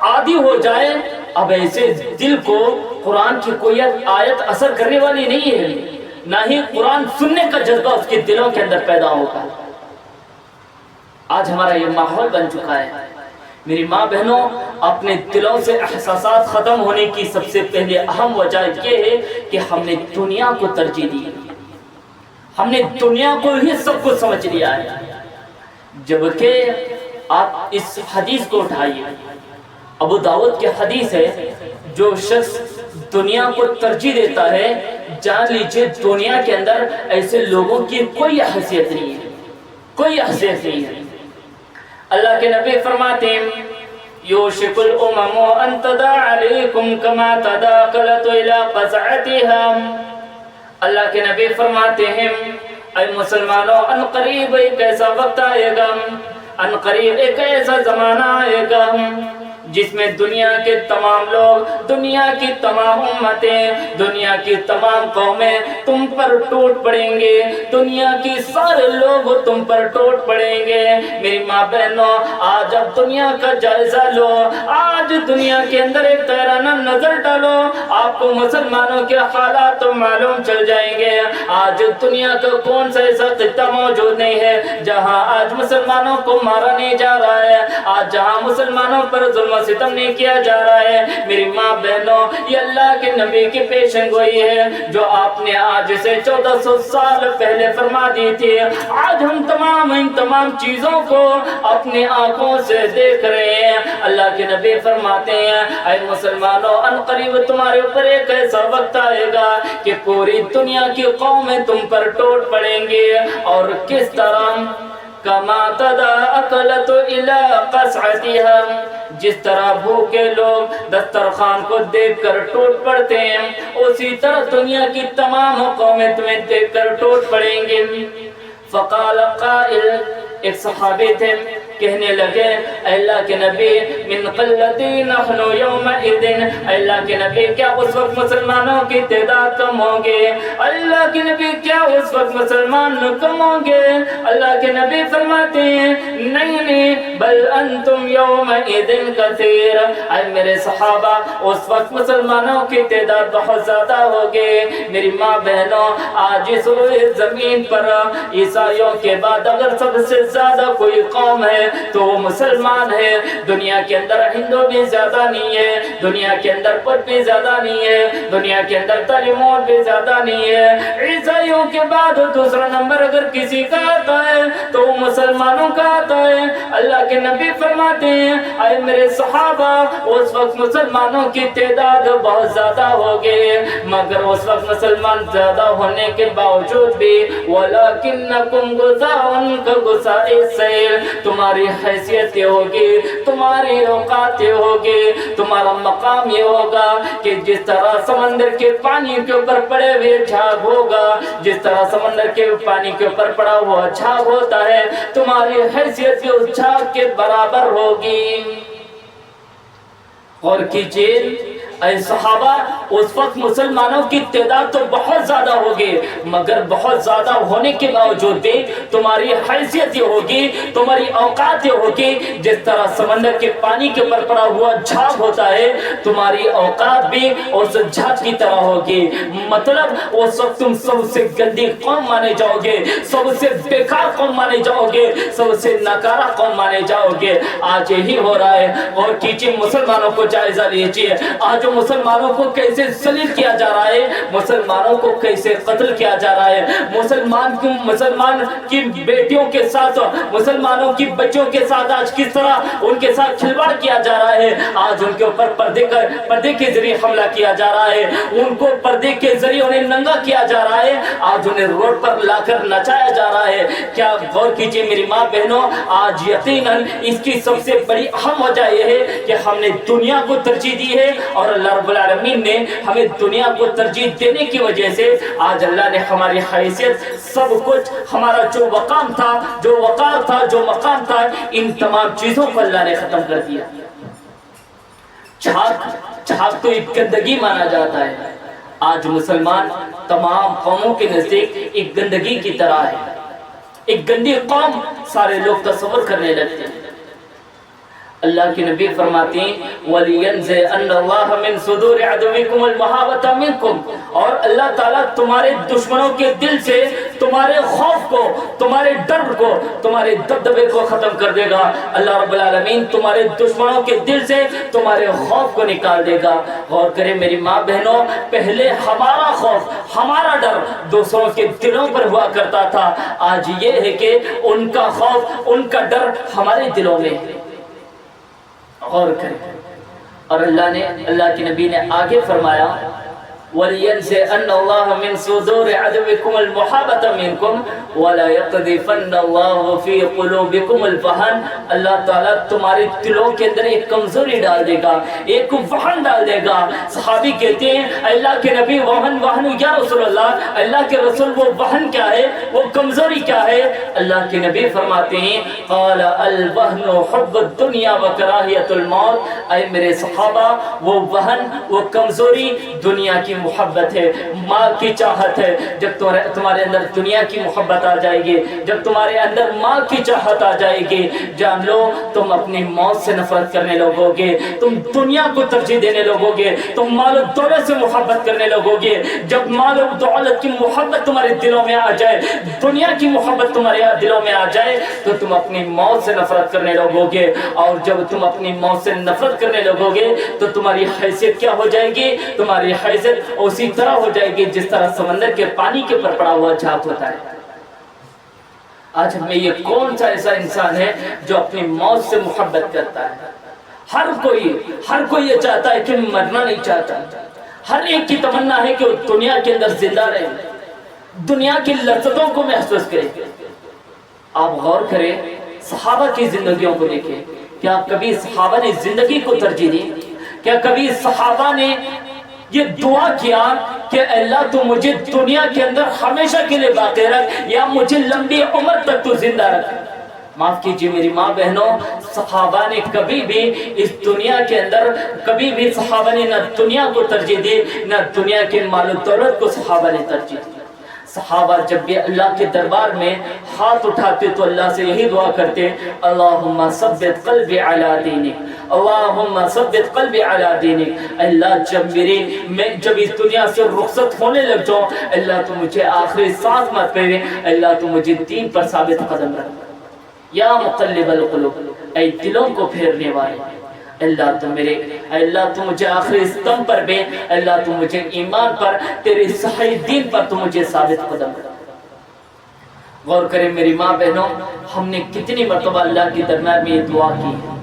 عادی ہو جائے، اب ایسے دل کو قرآن کی کوئی آیت اثر کرنے والی نہیں ہے، نہ ہی قرآن سننے کا جذبہ اس کے دلوں کے اندر پیدا ہوگا۔ آج ہمارا یہ ماحول بن چکا ہے۔ میری ماں بہنوں، اپنے دلوں سے احساسات ختم ہونے کی سب سے پہلے اہم وجہ یہ ہے کہ ہم نے دنیا کو ترجیح دی، ہم نے دنیا کو ہی سب کچھ سمجھ لیا ہے۔ جبکہ آپ اس حدیث کو اٹھائیے، ابو داؤد کی حدیث ہے، جو شخص دنیا کو ترجیح دیتا ہے، جان لیجئے دنیا کے اندر ایسے لوگوں کی کوئی حیثیت نہیں ہے، کوئی حیثیت نہیں ہے۔ اللہ کے نبی فرماتے ہیں، یوشک الامم ان تداع علیکم کما تداخلت الى قصعتها۔ اللہ کے نبی فرماتے ہیں، اے مسلمانوں، ان قریب ایک ایسا وقت آئے گا، ان قریب ایک ایسا زمانہ آئے گا جس میں دنیا کے تمام لوگ، دنیا کی تمام امتیں، دنیا کی تمام قومیں تم پر ٹوٹ پڑیں گے، دنیا کی سارے لوگ تم پر ٹوٹ پڑیں گے۔ میری ماں بہنوں، آج اب دنیا کا جائزہ لو، آج دنیا کے اندر ایک تیرانہ نظر ڈالو، آپ کو مسلمانوں کے حالات تو معلوم چل جائیں گے۔ آج دنیا کا کون سا ایسا خطہ موجود نہیں ہے جہاں آج مسلمانوں کو مارا نہیں جا رہا ہے، آج جہاں مسلمانوں پر ظلم ستم نہیں کیا جا رہا ہے۔ میری ماں بہنوں، یہ اللہ کے نبی کی پیشن گوئی ہے جو آپ نے آج سے 1400 سال پہلے فرما دی تھی۔ آج ہم ان تمام چیزوں کو اپنی آنکھوں سے دیکھ رہے ہیں۔ اللہ کے نبی فرماتے ہیں، اے مسلمانوں، ان قریب تمہارے اوپر ایک ایسا وقت آئے گا کہ پوری دنیا کی قومیں تم پر ٹوٹ پڑیں گی، اور کس طرح؟ کما تداخلت الى قصعتها، جس طرح بھوکے لوگ دسترخوان کو دیکھ کر ٹوٹ پڑتے ہیں، اسی طرح دنیا کی تمام قومیں تمہیں دیکھ کر ٹوٹ پڑیں گے۔ فقال قائل، ایک صحابی تھے، کہنے لگے، اے اللہ کے نبی، من قلتی نحن یومئذ، اے اللہ کے نبی، کیا اس وقت مسلمانوں کی تعداد کم ہوں گے؟ اللہ کے نبی، کیا اس وقت مسلمان کم ہوں گے؟ اللہ کے نبی فرماتے ہیں، نہیں، بل انتم یومئذ کثیر، اے میرے صحابہ، اس وقت مسلمانوں کی تعداد بہت زیادہ ہوگی۔ میری ماں بہنوں، آج اس روئے زمین پر عیسائیوں کے بعد اگر سب سے زیادہ کوئی قوم ہے تو وہ مسلمان ہے. دنیا کے اندر ہندو بھی زیادہ نہیں ہے, دنیا کے اندر بدھ بھی زیادہ نہیں ہے, دنیا کے اندر تعلیمات بھی زیادہ نہیں ہے. عیسائیوں کے بعد دوسرا نمبر اگر کسی کا آتا ہے تو وہ مسلمانوں کا آتا ہے. اللہ کے نبی فرماتے ہیں اے میرے صحابہ اس وقت مسلمانوں کی تعداد بہت زیادہ ہوگی, مگر اس وقت مسلمان زیادہ ہونے کے باوجود بھی وَلَكِنَّكُمْ غُثَاءٌ كَغُثَاءِ السَّيْلِ, تمہاری حیثیت یہ ہوگی, تمہاری اوقات یہ ہوگی, تمہارا مقام یہ ہوگا کہ جس طرح سمندر کے پانی کے اوپر پڑے ہوئے جھاگ ہوگا, جس طرح سمندر کے پانی کے اوپر پڑا ہوا جھاگ ہوتا ہے, تمہاری حیثیت اس جھاگ کے برابر ہوگی. اور کیجئے اے صحابہ اس وقت مسلمانوں کی تعداد تو بہت زیادہ ہوگی, مگر بہت زیادہ ہونے کے باوجود بھی تمہاری حیثیت یہ ہوگی, تمہاری اوقات یہ ہوگی جس طرح سمندر کے پانی کے اوپر پڑا ہوا جھاگ ہوتا ہے, تمہاری اوقات بھی اس جھاگ کی طرح ہوگی. مطلب اس وقت تم سب سے گندی قوم مانے جاؤ گے, سب سے بیکار قوم مانے جاؤ گے, سب سے ناکارہ قوم مانے جاؤ گے. آج یہی ہو رہا ہے. اور کیجئے مسلمانوں کو جائزہ لیجئے, آج مسلمانوں کو کیسے ذلیل کیا جا رہا ہے, مسلمانوں کو کیسے قتل کیا جا رہا ہے, مسلمان کی بیٹیوں کے ساتھ, مسلمانوں کی بچوں کے ساتھ آج کس طرح ان کے ساتھ کھلواڑ کیا جا رہا ہے. آج ان کے اوپر پردے کے ذریعے حملہ کیا جا رہا ہے, ان کو پردے کے ذریعے انہیں ننگا کیا جا رہا ہے, آج انہیں روڈ پر لا کر نچایا جا رہا ہے. کیا غور کیجئے میری ماں بہنوں, آج یقیناً اس کی سب سے بڑی اہم وجہ یہ ہے کہ ہم نے دنیا کو ترجیح دی ہے, اور اللہ رب العالمین نے ہمیں دنیا کو ترجیح دینے کی وجہ سے آج اللہ نے ہماری حیثیت, سب کچھ, ہمارا جو وقام تھا, جو وقار تھا, جو مقام تھا, ان تمام چیزوں کو اللہ نے ختم کر دیا. جھاگ تو ایک گندگی مانا جاتا ہے. آج مسلمان تمام قوموں کے نزدیک ایک گندگی کی طرح ہے, ایک گندی قوم سارے لوگ تصور کرنے لگتے ہیں. اللہ کے نبی فرماتے ہیں وَلِيَنْزِعَنَّ اللَّهَ مِنْ صُدُورِ عَدُوِّكُمُ الْمَحَابَةَ مِنْكُمْ, اور اللہ تعالیٰ تمہارے دشمنوں کے دل سے تمہارے خوف کو, تمہارے ڈر کو, تمہارے دبدبے کو ختم کر دے گا. اللہ رب العالمین تمہارے دشمنوں کے دل سے تمہارے خوف کو نکال دے گا. غور کریں میری ماں بہنوں, پہلے ہمارا خوف, ہمارا ڈر دوسروں کے دلوں پر ہوا کرتا تھا, آج یہ ہے کہ ان کا خوف, ان کا ڈر ہمارے دلوں میں ہے. غور کریں. اور اللہ کے نبی نے آگے فرمایا وَلِيَنْزِعَنَّ اللَّهُ مِنْ صُدُورِ عَدُوِّكُمُ الْمُحَابَةَ مِنْكُمْ وَلَا يَقْذِفَنَّ اللَّهُ فِي قُلُوبِكُمُ الْوَهْنَ, اللہ تعالیٰ تمہارے دلوں کے اندر ایک کمزوری ڈال دے گا, ایک وہن ڈال دے گا. صحابی کہتے ہیں اللہ کے نبی وہن یا رسول اللہ, اللہ کے رسول وہ وہن کیا ہے, وہ کمزوری کیا ہے؟ اللہ کے نبی فرماتے ہیں قال الوہن حب الدنیا وکراہیت الموت, اے میرے صحابہ وہ وہن, وہ کمزوری دنیا کی محبت ہے, مال کی چاہت ہے. جب تمہارے اندر دنیا کی محبت آ جائے گی, جب تمہارے اندر مال کی چاہت آ جائے گی, جان لو تم اپنی موت سے نفرت کرنے لگو گے, تم دنیا کو ترجیح دینے لگو گے, تم مال و دولت سے محبت کرنے لگو گے. جب مال و دولت کی محبت تمہارے دلوں میں آ جائے, دنیا کی محبت تمہارے دلوں میں آ جائے, تو تم اپنی موت سے نفرت کرنے لگو گے. اور جب تم اپنی موت سے نفرت کرنے لگو گے تو تمہاری حیثیت کیا ہو جائے گی؟ تمہاری حیثیت اسی طرح ہو جائے گی جس طرح سمندر کے پانی کے پر پڑا ہوا جھاگ ہوتا ہے. آج ہمیں یہ کون سا ایسا انسان ہے جو اپنی موت سے محبت کرتا ہے؟ ہر کوئی یہ چاہتا ہے کہ مرنا نہیں چاہتا. ہر ایک کی تمنا ہے کہ وہ دنیا کے اندر زندہ رہے, دنیا کی لذتوں کو محسوس کرے. آپ غور کریں, صحابہ کی زندگیوں کو دیکھیں. کیا کبھی صحابہ نے زندگی کو ترجیح دی؟ کیا کبھی صحابہ نے یہ دعا کیا کہ اللہ تو مجھے دنیا کے اندر ہمیشہ کے لیے باقی رکھ, یا مجھے لمبی عمر تک تو زندہ رکھ؟ معاف کیجیے میری ماں بہنوں, صحابہ نے کبھی بھی اس دنیا کے اندر, کبھی بھی صحابہ نے نہ دنیا کو ترجیح دی, نہ دنیا کے مال و دولت کو صحابہ نے ترجیح دی. صحابہ جب بھی اللہ کے دربار میں ہاتھ اٹھاتے تو اللہ سے یہی دعا کرتے اللہم ثبت قلبی علی دینک, اللہم ثبت قلبی علی دینک. اللہ جب اس دنیا سے رخصت ہونے لگ جاؤں, اللہ تو مجھے آخری سانس مت پہنے, اللہ تو مجھے دین پر ثابت قدم رکھ. یا مقلب القلوب، اے دلوں کو پھیرنے والے، اللہ تو مجھے آخری دم پر بھی، اللہ تو مجھے ایمان پر، تیرے صحیح دین پر تو مجھے ثابت قدم کر۔ غور کریں میری ماں بہنوں، ہم نے کتنی مرتبہ اللہ کے درمیان میں یہ دعا کی ہے،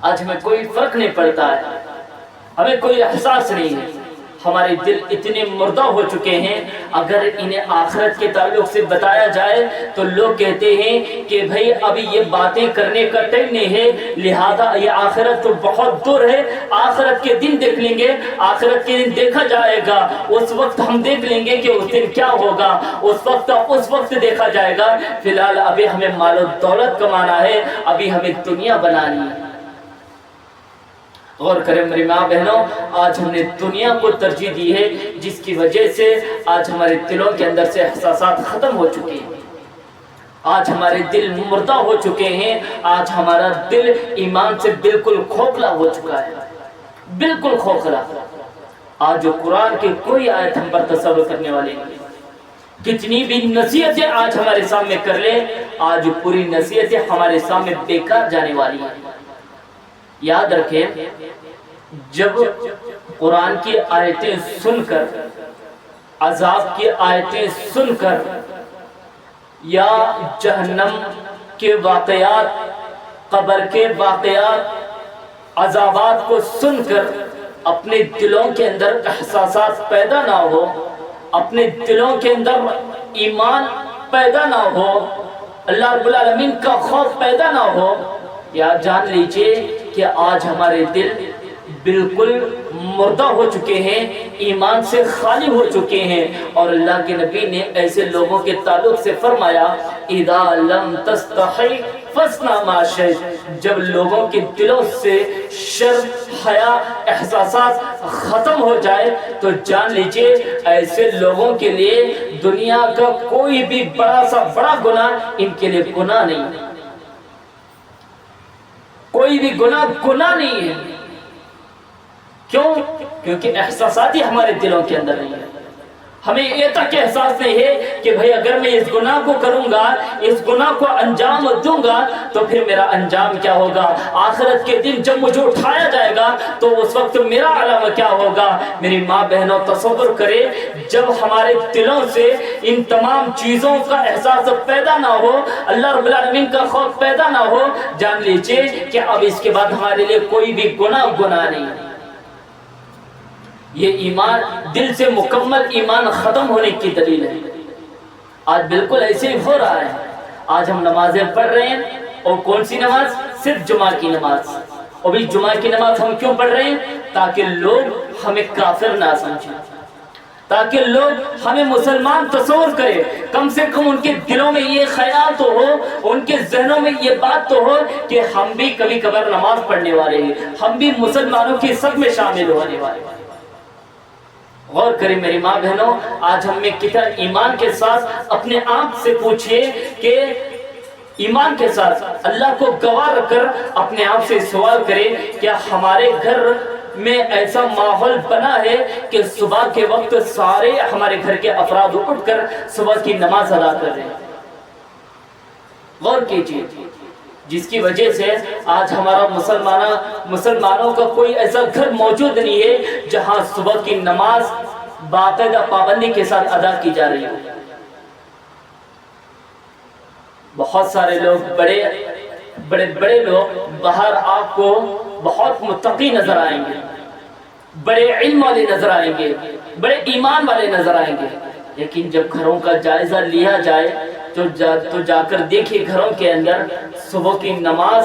آج ہمیں کوئی فرق نہیں پڑتا ہے، ہمیں کوئی احساس نہیں ہے، ہمارے دل اتنے مردہ ہو چکے ہیں، اگر انہیں آخرت کے تعلق سے بتایا جائے تو لوگ کہتے ہیں کہ بھئی ابھی یہ باتیں کرنے کا ٹائم نہیں ہے، لہذا یہ آخرت تو بہت دور ہے، آخرت کے دن دیکھ لیں گے، آخرت کے دن دیکھا جائے گا، اس وقت ہم دیکھ لیں گے کہ اس دن کیا ہوگا، اس وقت دیکھا جائے گا، فی الحال ابھی ہمیں مال و دولت کمانا ہے، ابھی ہمیں دنیا بنانی ہے۔ غور کریں میری ماں بہنوں، آج ہم نے دنیا کو ترجیح دی ہے، جس کی وجہ سے آج ہمارے دلوں کے اندر سے احساسات ختم ہو چکے ہیں، آج ہمارے دل مردہ ہو چکے ہیں، آج ہمارا دل ایمان سے بالکل کھوکھلا ہو چکا ہے، بالکل کھوکھلا۔ آج جو قرآن کی کوئی آیت ہم پر تصور کرنے والے نہیں، کتنی بھی نصیحتیں آج ہمارے سامنے کر لیں، آج پوری نصیحتیں ہمارے سامنے بیکار جانے والی ہیں۔ یاد رکھیں، جب قرآن کی آیتیں سن کر، عذاب کی آیتیں سن کر، یا جہنم کے واقعات، قبر کے واقعات، عذابات کو سن کر اپنے دلوں کے اندر احساسات پیدا نہ ہو، اپنے دلوں کے اندر ایمان پیدا نہ ہو، اللہ رب العالمین کا خوف پیدا نہ ہو، یا جان لیجئے کہ آج ہمارے دل بالکل مردہ ہو چکے ہیں، ایمان سے خالی ہو چکے ہیں، اور اللہ کے نبی نے ایسے لوگوں کے تعلق سے فرمایا اذا لم تستحی فاصنع ما شئت، جب لوگوں کے دلوں سے شرم، حیا، احساسات ختم ہو جائے تو جان لیجئے ایسے لوگوں کے لیے دنیا کا کوئی بھی بڑا سا بڑا گناہ ان کے لیے گناہ نہیں ہے، کوئی بھی گناہ نہیں ہے۔ کیوں؟ کیونکہ احساسات ہی ہمارے دلوں کے اندر نہیں ہے، ہمیں یہ تک احساس نہیں ہے کہ بھئی اگر میں اس گناہ کو کروں گا، اس گناہ کو انجام دوں گا تو پھر میرا انجام کیا ہوگا، آخرت کے دن جب مجھے اٹھایا جائے گا تو اس وقت میرا عالم کیا ہوگا۔ میری ماں بہنوں تصور کرے، جب ہمارے دلوں سے ان تمام چیزوں کا احساس پیدا نہ ہو، اللہ رب العالمین کا خوف پیدا نہ ہو، جان لیجئے کہ اب اس کے بعد ہمارے لیے کوئی بھی گناہ نہیں ہے۔ یہ ایمان، دل سے مکمل ایمان ختم ہونے کی دلیل ہے۔ آج بالکل ایسے ہی ہو رہا ہے، آج ہم نمازیں پڑھ رہے ہیں، اور کون سی نماز؟ صرف جمعہ کی نماز۔ اور بھی جمعہ کی نماز ہم کیوں پڑھ رہے ہیں؟ تاکہ لوگ ہمیں کافر نہ سمجھیں، تاکہ لوگ ہمیں مسلمان تصور کریں، کم سے کم ان کے دلوں میں یہ خیال تو ہو، ان کے ذہنوں میں یہ بات تو ہو کہ ہم بھی کبھی کبھار نماز پڑھنے والے ہیں، ہم بھی مسلمانوں کی صف میں شامل ہونے والے ہیں۔ غور کریں میری ماں بہنوں، آج ہم میں کتنا ایمان کے ساتھ اپنے آپ سے پوچھئے کہ ایمان کے ساتھ اللہ کو گواہ رکھ کر اپنے آپ سے سوال کریں، کیا ہمارے گھر میں ایسا ماحول بنا ہے کہ صبح کے وقت سارے ہمارے گھر کے افراد اٹھ کر صبح کی نماز ادا کر رہے ہیں؟ غور کیجئے، جس کی وجہ سے آج ہمارا مسلمانوں کا کوئی ایسا گھر موجود نہیں ہے جہاں صبح کی نماز باقاعدہ پابندی کے ساتھ ادا کی جا رہی ہو۔ بہت سارے لوگ، بڑے لوگ باہر آپ کو بہت متقی نظر آئیں گے، بڑے علم والے نظر آئیں گے، بڑے ایمان والے نظر آئیں گے، لیکن جب گھروں کا جائزہ لیا جائے تو جا کر دیکھیے گھروں کے اندر صبح کی نماز،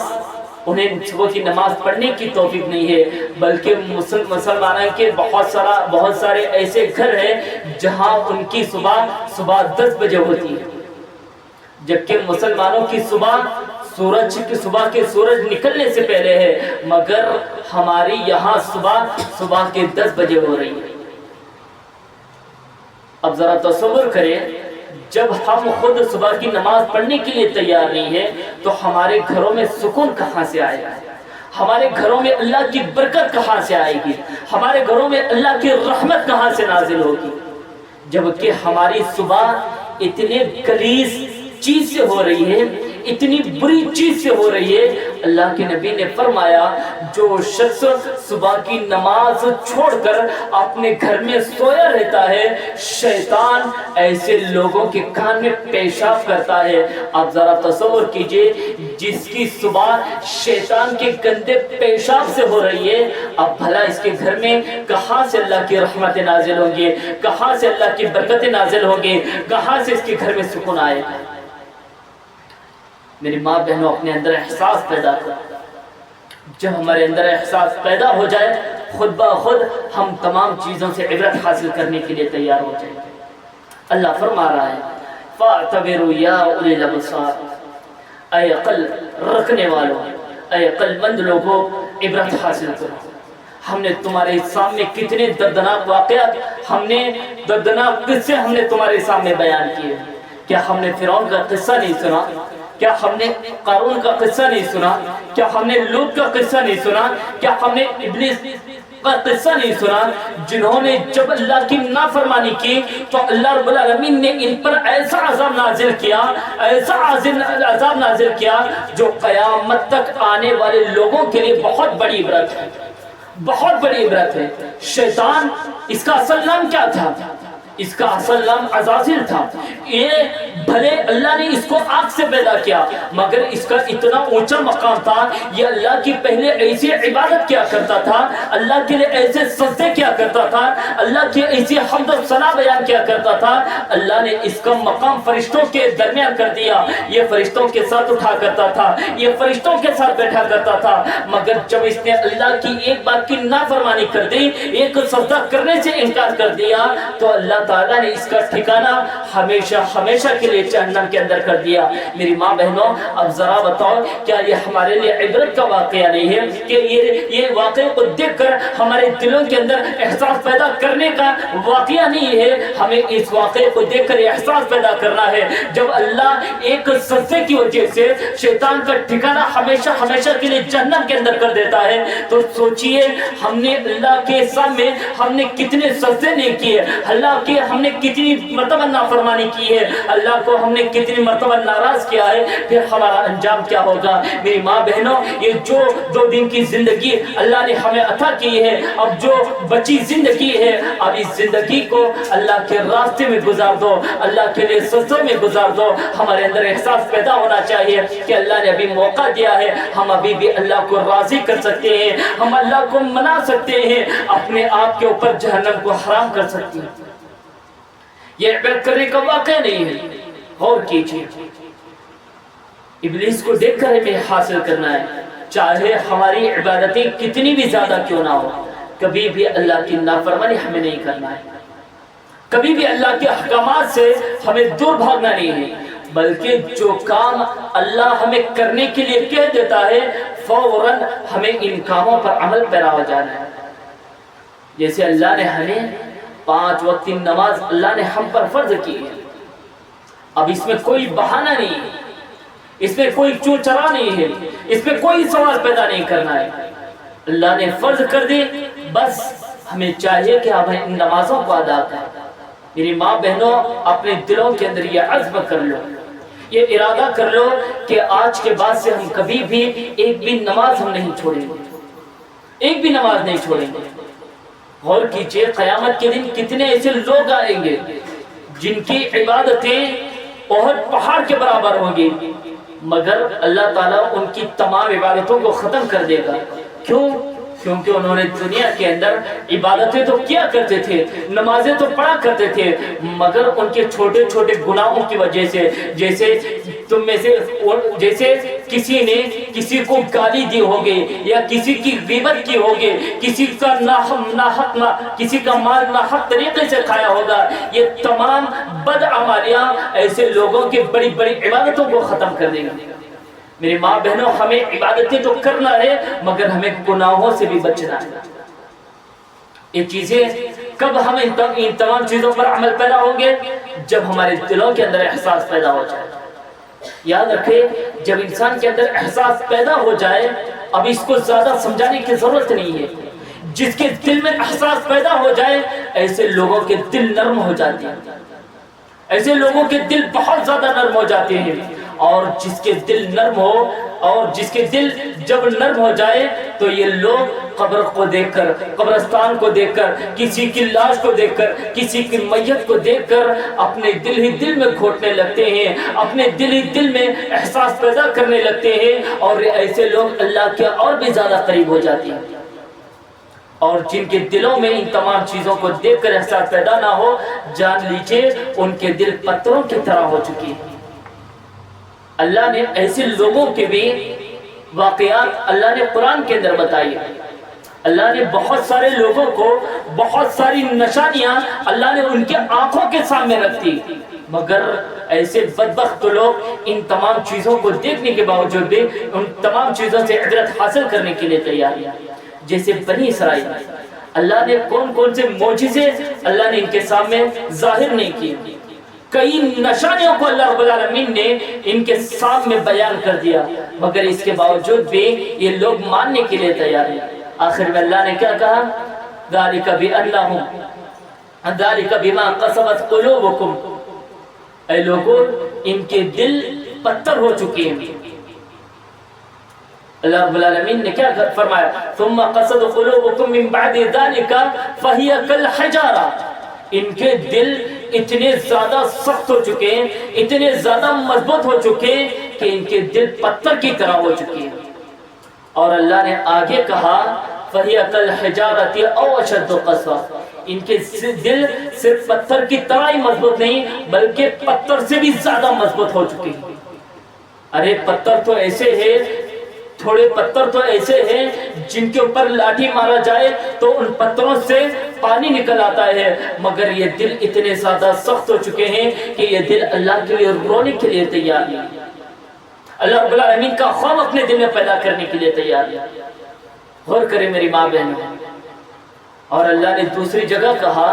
انہیں صبح کی نماز پڑھنے کی توفیق نہیں ہے، بلکہ مسلمانوں کے بہت سارے ایسے گھر ہیں جہاں ان کی صبح 10 بجے ہوتی ہے، جبکہ مسلمانوں کی صبح کے سورج نکلنے سے پہلے ہے، مگر ہماری یہاں صبح کے 10 بجے ہو رہی ہے۔ اب ذرا تصور کریں، جب ہم خود صبح کی نماز پڑھنے کے لیے تیار نہیں ہیں تو ہمارے گھروں میں سکون کہاں سے آئے گا؟ ہمارے گھروں میں اللہ کی برکت کہاں سے آئے گی؟ ہمارے گھروں میں اللہ کی رحمت کہاں سے نازل ہوگی؟ جبکہ ہماری صبح اتنے غلیظ چیز سے ہو رہی ہے، اتنی بری چیز سے ہو رہی ہے۔ اللہ کے نبی نے فرمایا جو شخص صبح کی نماز چھوڑ کر اپنے گھر میں سویا رہتا ہے، شیطان ایسے لوگوں کے کان میں پیشاب کرتا ہے۔ آپ ذرا تصور کیجئے، جس کی صبح شیطان کے گندے پیشاب سے ہو رہی ہے، اب بھلا اس کے گھر میں کہاں سے اللہ کی رحمت نازل ہوں گی، کہاں سے اللہ کی برکت نازل ہوگی، کہاں سے اس کے گھر میں سکون آئے گا؟ میری ماں بہنوں، اپنے اندر احساس پیدا کرو۔ جب ہمارے اندر احساس پیدا ہو جائے، خود بخود ہم تمام چیزوں سے عبرت حاصل کرنے کے لیے تیار ہو جائیں۔ اللہ فرما رہا ہے فَاعْتَبِرُوا يَا أُولِي الْأَبْصَارِ، اے عقل رکھنے والوں، اے عقل مند لوگوں، عبرت حاصل کرو۔ ہم نے تمہارے سامنے کتنے دردناک واقعات، ہم نے دردناک قصے ہم نے تمہارے سامنے بیان کیے۔ کیا ہم نے فرعون کا قصہ نہیں سنا؟ کیا ہم نے قارون کا قصہ نہیں سنا؟ کیا ہم نے لوط کا قصہ نہیں سنا؟ کیا ہم نے ابلیس کا قصہ نہیں سنا؟ جنہوں نے جب اللہ کی نافرمانی کی تو اللہ رب العالمین نے ان پر ایسا عذاب نازل کیا، ایسا عذاب نازل کیا جو قیامت تک آنے والے لوگوں کے لیے بہت بڑی عبرت ہے، بہت بڑی عبرت ہے۔ شیطان، اس کا اصل نام کیا تھا؟ اس کا اصل نام عزازل تھا۔ یہ بھلے اللہ نے اس کو آگ سے پیدا کیا، مگر اس کا اتنا اونچا مقام تھا، یہ اللہ کی پہلے ایسی عبادت کیا کرتا تھا، اللہ کے لیے ایسے سجدے کیا کرتا تھا، اللہ کی ایسی حمد و ثنا بیان کیا کرتا تھا۔ اللہ نے اس کا مقام فرشتوں کے درمیان کر دیا، یہ فرشتوں کے ساتھ اٹھا کرتا تھا، یہ فرشتوں کے ساتھ بیٹھا کرتا تھا، مگر جب اس نے اللہ کی ایک بات کی نافرمانی کر دی، ایک سجدہ کرنے سے انکار کر دیا، تو اللہ تعالیٰ نے اس کا ٹھکانہ ہمیشہ ہمیشہ کے لیے جہنم کے اندر کر دیا۔ میری ماں بہنوں، اب ذرا بتاؤ، کیا یہ ہمارے لیے عبرت کا واقعہ نہیں ہے کہ یہ واقعے کو دیکھ کر ہمارے دلوں کے اندر احساس پیدا کرنے کا واقعہ نہیں ہے؟ ہمیں اس واقعے کو دیکھ کر احساس پیدا کرنا ہے۔ جب اللہ ایک سجدے کی وجہ سے شیطان کا ٹھکانہ ہمیشہ ہمیشہ کے لیے جہنم کے اندر کر دیتا ہے، تو سوچئے ہم نے اللہ کے سامنے ہم نے کتنے سجدے نہیں کیے، اللہ کے ہم نے کتنی مرتبہ نافرمانی کی ہے، اللہ کو ہم نے کتنی مرتبہ ناراض کیا ہے، پھر ہمارا انجام کیا ہوگا؟ میری ماں بہنوں، یہ جو 2 دن کی زندگی اللہ نے ہمیں عطا کی ہے، اب جو بچی زندگی ہے، اب اس زندگی کو اللہ کے راستے میں گزار دو، اللہ کے لیے سجدوں میں گزار دو۔ ہمارے اندر احساس پیدا ہونا چاہیے کہ اللہ نے ابھی موقع دیا ہے، ہم ابھی بھی اللہ کو راضی کر سکتے ہیں، ہم اللہ کو منا سکتے ہیں، اپنے آپ کے اوپر جہنم کو حرام کر سکتے ہیں۔ یہ عبرت کرنے کا واقعہ نہیں ہے، غور کیجیے۔ ابلیس کو دیکھ کر ہمیں حاصل کرنا ہے، چاہے ہماری عبادتیں کتنی بھی زیادہ کیوں نہ ہو، کبھی بھی اللہ کی نافرمانی ہمیں نہیں کرنا ہے، کبھی بھی اللہ کے احکامات سے ہمیں دور بھاگنا نہیں ہے، بلکہ جو کام اللہ ہمیں کرنے کے لیے کہہ دیتا ہے فوراً ہمیں ان کاموں پر عمل پیرا ہو جانا ہے۔ جیسے اللہ نے ہمیں 5 وقت کی نماز اللہ نے ہم پر فرض کی ہے، اب اس میں کوئی بہانہ نہیں ہے، اس میں کوئی چو چرا نہیں ہے، اس میں کوئی سوال پیدا نہیں کرنا ہے، اللہ نے فرض کر دی، بس ہمیں چاہیے کہ اب ان نمازوں کو ادا کریں۔ میری ماں بہنوں، اپنے دلوں کے اندر یہ عزم کر لو، یہ ارادہ کر لو کہ آج کے بعد سے ہم کبھی بھی ایک بھی نماز ہم نہیں چھوڑیں گے، ایک بھی نماز نہیں چھوڑیں گے۔ غور کیجئے، قیامت کے دن کتنے ایسے لوگ آئیں گے جن کی عبادتیں احد پہاڑ کے برابر ہوں گی، مگر اللہ تعالیٰ ان کی تمام عبادتوں کو ختم کر دے گا۔ کیوں؟ کیونکہ انہوں نے دنیا کے اندر عبادتیں تو کیا کرتے تھے، نمازیں تو پڑھا کرتے تھے، مگر ان کے چھوٹے چھوٹے گناہوں کی وجہ سے، جیسے تم میں سے جیسے کسی نے کسی کو گالی دی ہوگی یا کسی کی غیبت کی ہوگی، کسی کا کسی کا مال ناحق طریقے سے کھایا ہوگا، یہ تمام بدعمالیاں ایسے لوگوں کی بڑی بڑی عبادتوں کو ختم کر دیں گی۔ میری ماں بہنوں، ہمیں عبادتیں تو کرنا ہے مگر ہمیں گناہوں سے بھی بچنا ہے۔ یہ چیزیں کب ہم ان تمام چیزوں پر عمل پیدا ہوں گے؟ جب ہمارے دلوں کے اندر احساس پیدا ہو جائے۔ یاد رکھیں، جب انسان کے اندر احساس پیدا ہو جائے، اب اس کو زیادہ سمجھانے کی ضرورت نہیں ہے، جس کے دل میں احساس پیدا ہو جائے ایسے لوگوں کے دل نرم ہو جاتے ہیں، ایسے لوگوں کے دل بہت زیادہ نرم ہو جاتے ہیں، اور جس کے دل نرم ہو، اور جس کے دل جب نرم ہو جائے تو یہ لوگ قبر کو دیکھ کر، قبرستان کو دیکھ کر، کسی کی لاش کو دیکھ کر، کسی کی میت کو دیکھ کر اپنے دل ہی دل میں گھوٹنے لگتے ہیں، اپنے دل ہی دل میں احساس پیدا کرنے لگتے ہیں، اور ایسے لوگ اللہ کے اور بھی زیادہ قریب ہو جاتے ہیں۔ اور جن کے دلوں میں ان تمام چیزوں کو دیکھ کر احساس پیدا نہ ہو، جان لیجئے ان کے دل پتھروں کی طرح ہو چکے ہیں۔ اللہ نے ایسے لوگوں کے بھی واقعات اللہ نے قرآن کے اندر بتائی ہے۔ اللہ نے بہت سارے لوگوں کو بہت ساری نشانیاں اللہ نے ان کے آنکھوں کے سامنے رکھ دی، مگر ایسے بدبخت لوگ ان تمام چیزوں کو دیکھنے کے باوجود بھی ان تمام چیزوں سے عبرت حاصل کرنے کے لیے تیار ہیں۔ جیسے بنی اسرائیل، اللہ نے کون کون سے معجزے اللہ نے ان کے سامنے ظاہر نہیں کیے، کئی نشانیوں کو اللہ رب العالمین نے ان کے سامنے بیان کر دیا، مگر اس کے باوجود بھی یہ لوگ ماننے کے لیے تیار ہیں۔ آخر میں اللہ نے کیا کہا؟ ذالک بأنہم ذالک بما قسمت قلوبکم، اے لوگوں ان کے دل پتھر ہو چکے ہیں۔ اللہ رب العالمین نے کیا فرمایا؟ ثم قسد قلوبکم من بعد ذالک فہی کالحجارہ، ان کے دل اتنے زیادہ سخت ہو چکے ہیں، اتنے زیادہ مضبوط ہو چکے ہیں کہ ان کے دل پتھر کی طرح ہو چکے ہیں۔ اور اللہ نے آگے کہا فہی کالحجارۃ او اشد قسوہ، ان کے دل صرف پتھر کی طرح ہی مضبوط نہیں بلکہ پتھر سے بھی زیادہ مضبوط ہو چکے ہیں۔ ارے پتھر تو ایسے ہیں، تھوڑے پتھر تو ایسے ہیں جن کے اوپر لاٹھی مارا جائے تو ان پتھروں سے پانی نکل آتا ہے، مگر یہ دل اتنے زیادہ سخت ہو چکے ہیں کہ یہ دل اللہ کے لیے رونے کے لیے تیار ہے، اللہ رب العالمین کا خوف اپنے دل میں پیدا کرنے کے لیے تیار ہے۔ غور کریں میری ماں بہنوں۔ اور اللہ نے دوسری جگہ کہا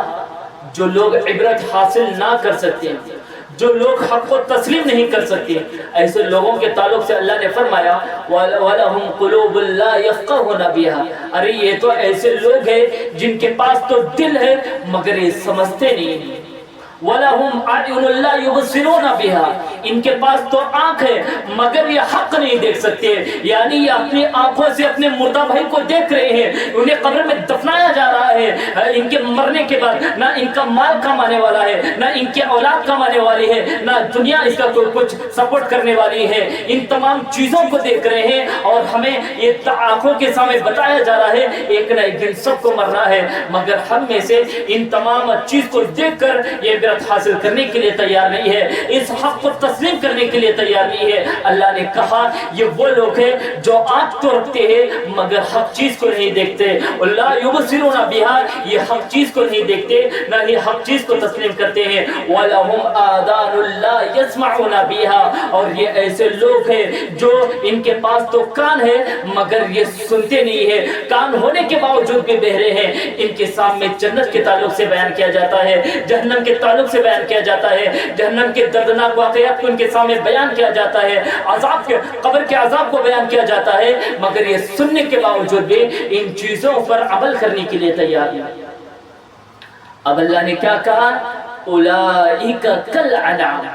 جو لوگ عبرت حاصل نہ کر سکتے، جو لوگ حق کو تسلیم نہیں کر سکتے، ایسے لوگوں کے تعلق سے اللہ نے فرمایا وَلَهُمْ قُلُوبٌ لَا يَفْقَهُونَ بِهَا، ارے یہ تو ایسے لوگ ہیں جن کے پاس تو دل ہے مگر یہ سمجھتے نہیں۔ وَلَهُمْ أَعْيُنٌ لَا يُبْصِرُونَ بِهَا، ان کے پاس تو آنکھ ہے مگر یہ حق نہیں دیکھ سکتے، یعنی یہ اپنی آنکھوں سے اپنے مردہ بھائی کو دیکھ رہے ہیں، انہیں قبر میں دفنایا جا رہا ہے، ان کے مرنے کے بعد نہ ان کا مال کمانے والا ہے، نہ ان کی اولاد کمانے والی ہے، نہ دنیا اس کا کوئی کچھ سپورٹ کرنے والی ہے، ان تمام چیزوں کو دیکھ رہے ہیں اور ہمیں یہ آنکھوں کے سامنے بتایا جا رہا ہے ایک نہ ایک دن سب کو مرنا ہے، مگر ہم میں سے ان تمام چیز کو دیکھ کر یہ حاصل کرنے کے لیے تیار نہیں ہے، اس حق کو تسلیم کرنے کے لیے تیار نہیں ہے۔ اللہ نے کہا یہ وہ لوگ ہیں جو آنکھ تو رکھتے ہیں مگر حق چیز کو نہیں دیکھتے، لا یبصرون بها، یہ حق چیز کو نہیں دیکھتے نہ ہی حق چیز کو تسلیم کرتے ہیں۔ وَلَهُمْ آذَانٌ لَا يَسْمَعُونَ بِهَا، اور یہ ایسے لوگ ہیں جو ان کے پاس تو کان ہے مگر یہ سنتے نہیں ہے، کان ہونے کے باوجود بھی بہرے ہیں۔ ان کے سامنے جنت کے تعلق سے بیان کیا جاتا ہے، جہنم کے تعلق سے بیان کیا جاتا ہے، جہنم کے دردناک واقعات کو ان کے سامنے بیان کیا جاتا ہے، عذاب کے قبر کے عذاب کو بیان کیا جاتا ہے، مگر یہ سننے کے باوجود بھی ان چیزوں پر عمل کرنے کے لیے تیار ہے۔ اب اللہ نے کیا کہا؟ اولئک کالانعام،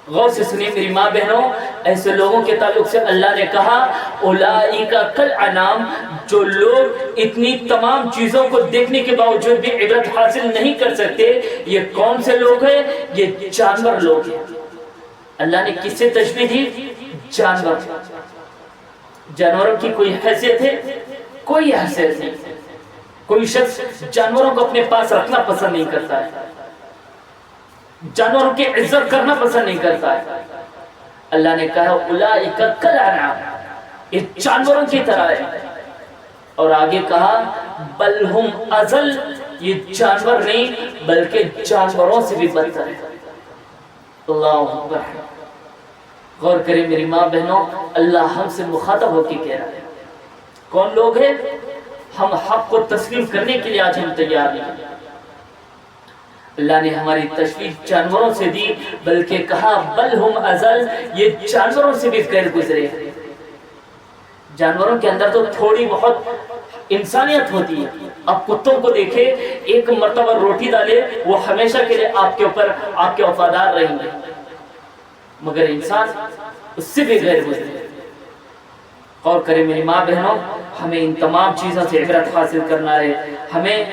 غور سے سنیے میری ماں بہنوں، ایسے لوگوں کے تعلق سے اللہ نے کہا اولئک کالانعام، جو لوگ اتنی تمام چیزوں کو دیکھنے کے باوجود بھی عبرت حاصل نہیں کر سکتے، یہ کون سے لوگ ہیں؟ یہ جانور لوگ ہیں۔ اللہ نے کس سے تشبیہ دی؟ جانور۔ جانوروں کی کوئی حیثیت ہے؟ کوئی حیثیت نہیں۔ کوئی شخص جانوروں کو اپنے پاس رکھنا پسند نہیں کرتا ہے، جانوروں کی عزت کرنا پسند نہیں کرتا ہے۔ اللہ نے کہا اولئک کالانعام، یہ جانوروں کی طرح ہے، اور آگے کہا بل ہم اضل، یہ جانور نہیں بلکہ جانوروں سے بھی بدتر ہے۔ اللہ اکبر۔ غور کریں میری ماں بہنوں، اللہ ہم سے مخاطب ہو کے کہہ رہا ہے کون لوگ ہیں؟ ہم حق کو تسلیم کرنے کے لیے آج ہم تیار نہیں۔ اللہ نے ہماری تشبیہ جانوروں سے دی، بلکہ کہا بل ہم اضل، یہ جانوروں سے بھی غیر گزرے۔ جانوروں کے اندر تو تھوڑی بہت انسانیت ہوتی ہے۔ اب کتوں کو دیکھیں، ایک مرتبہ روٹی ڈالے وہ ہمیشہ کے لیے آپ کے اوپر آپ کے وفادار رہیں گے، مگر انسان اس سے بھی غیر گزرے۔ غور کریں میری ماں بہنوں، ہمیں ان تمام چیزوں سے عبرت حاصل کرنا ہے، ہمیں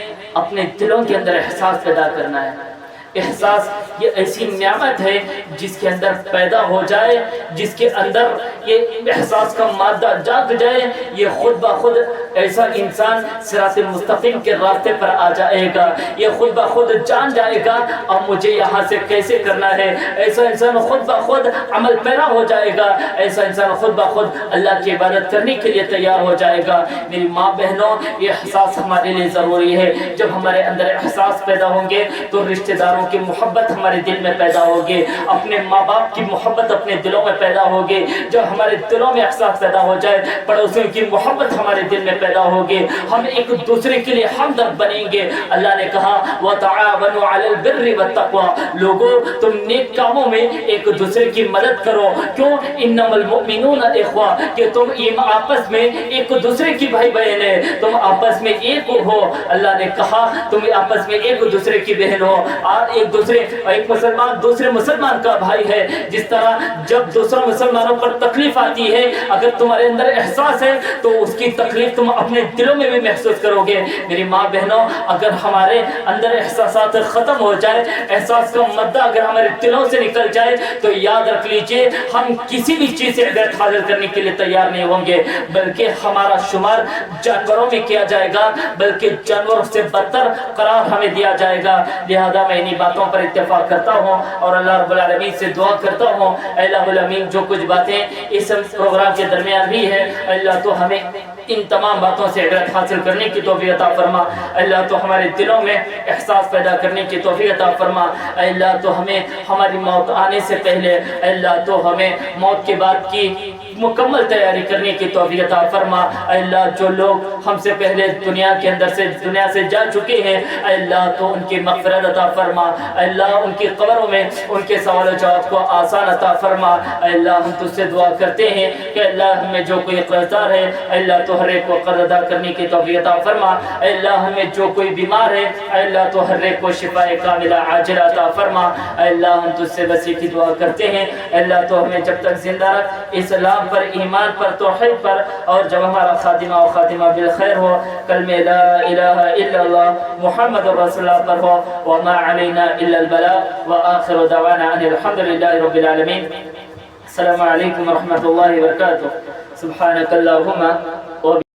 اپنے دلوں کے اندر احساس پیدا کرنا ہے۔ احساس یہ ایسی نعمت ہے جس کے اندر پیدا ہو جائے، جس کے اندر یہ احساس کا مادہ جاگ جائے، یہ خود بخود ایسا انسان صراط مستقیم کے راستے پر آ جائے گا، یہ خود بخود جان جائے گا اب مجھے یہاں سے کیسے کرنا ہے۔ ایسا انسان خود بخود عمل پیرا ہو جائے گا، ایسا انسان خود بخود اللہ کی عبادت کرنے کے لیے تیار ہو جائے گا۔ میری ماں بہنوں، یہ احساس ہمارے لیے ضروری ہے۔ جب ہمارے اندر احساس پیدا ہوں گے تو رشتہ داروں کی محبت ہمارے دل میں پیدا ہوگی، اپنے ماں باپ کی محبت اپنے دلوں میں پیدا ہوگی۔ جب ہمارے دلوں میں احساس پیدا ہو جائے، پڑوسیوں کی محبت ہمارے دل میں پیدا ہوگی، ہم ایک دوسرے کے لیے ہمدرد بنیں گے۔ اللہ نے کہا وَتَعَاوَنُوا عَلَى الْبِرِّ وَالتَّقْوَىٰ، لوگوں تم نیک کاموں میں ایک دوسرے کی مدد کرو۔ کیوں؟ اِنَّمَا الْمُؤْمِنُونَ إِخْوَةٌ، کہ تم آپس میں ایک دوسرے کی بھائی بہن ہے، تم آپس میں ایک ہو۔ اللہ نے کہا تم آپس میں ایک دوسرے کی بہن ہو، اور ایک مسلمان دوسرے مسلمان کا بھائی ہے۔ جس طرح جب دوسرے مسلمانوں پر تکلیف آتی ہے، اگر تمہارے اندر احساس ہے تو اس کی تکلیف تم اپنے دلوں میں بھی محسوس کرو گے۔ میری ماں بہنوں، اگر ہمارے اندر احساسات ختم ہو جائے، احساس کا مادہ اگر ہمارے دلوں سے نکل جائے، تو یاد رکھ لیجئے ہم کسی بھی چیز سے عبرت حاصل کرنے کے لیے تیار نہیں ہوں گے، بلکہ ہمارا شمار جانوروں میں کیا جائے گا، بلکہ جانوروں سے بدتر قرار ہمیں دیا جائے گا۔ لہذا میں انہی باتوں پر اتفاق کرتا ہوں اور اللہ رب العالمین سے دعا کرتا ہوں، اے اللہ العالمین جو کچھ باتیں اس پروگرام کے درمیان بھی ہے، اللہ تو ہمیں ان تمام باتوں سے عبرت حاصل کرنے کی توفیق عطا فرما۔ اللہ تو ہمارے دلوں میں احساس پیدا کرنے کی توفیق عطا فرما۔ اللہ تو ہمیں ہماری موت آنے سے پہلے، اللہ تو ہمیں موت کے بعد کی مکمل تیاری کرنے کی توفیق عطا فرما۔ اللہ جو لوگ ہم سے پہلے دنیا کے اندر سے دنیا سے جا چکے ہیں، اللہ تو ان کی مغفرت عطا فرما۔ اللہ ان کی قبروں میں ان کے سوال و جواب کو آسان عطا فرما۔ اللہ ہم تجھ سے دعا کرتے ہیں کہ اللہ ہمیں جو کوئی قرض دار ہے، اللہ تو ہر ایک کو قرض ادا کرنے کی توفیق عطا فرما۔ اللہ ہمیں جو کوئی بیمار ہے، اللہ تو ہر ایک کو شفاء کاملہ عاجلہ عطا فرما۔ اللہ ہم تجھ سے بس کی دعا کرتے ہیں، اللہ تو ہمیں جب تک زندہ رکھ اسلام پر، ایمان پر، توحید پر، اور جب ہمارا خاتمہ و خاتمہ بالخیر ہو، کلمہ لا الہ الا اللہ محمد رسول اللہ پر ہو، وما علینا الا البلاغ، وآخر دعوانا ان الحمد للہ رب العالمین۔ السلام علیکم ورحمۃ اللہ وبرکاتہ۔ سبحانک اللہم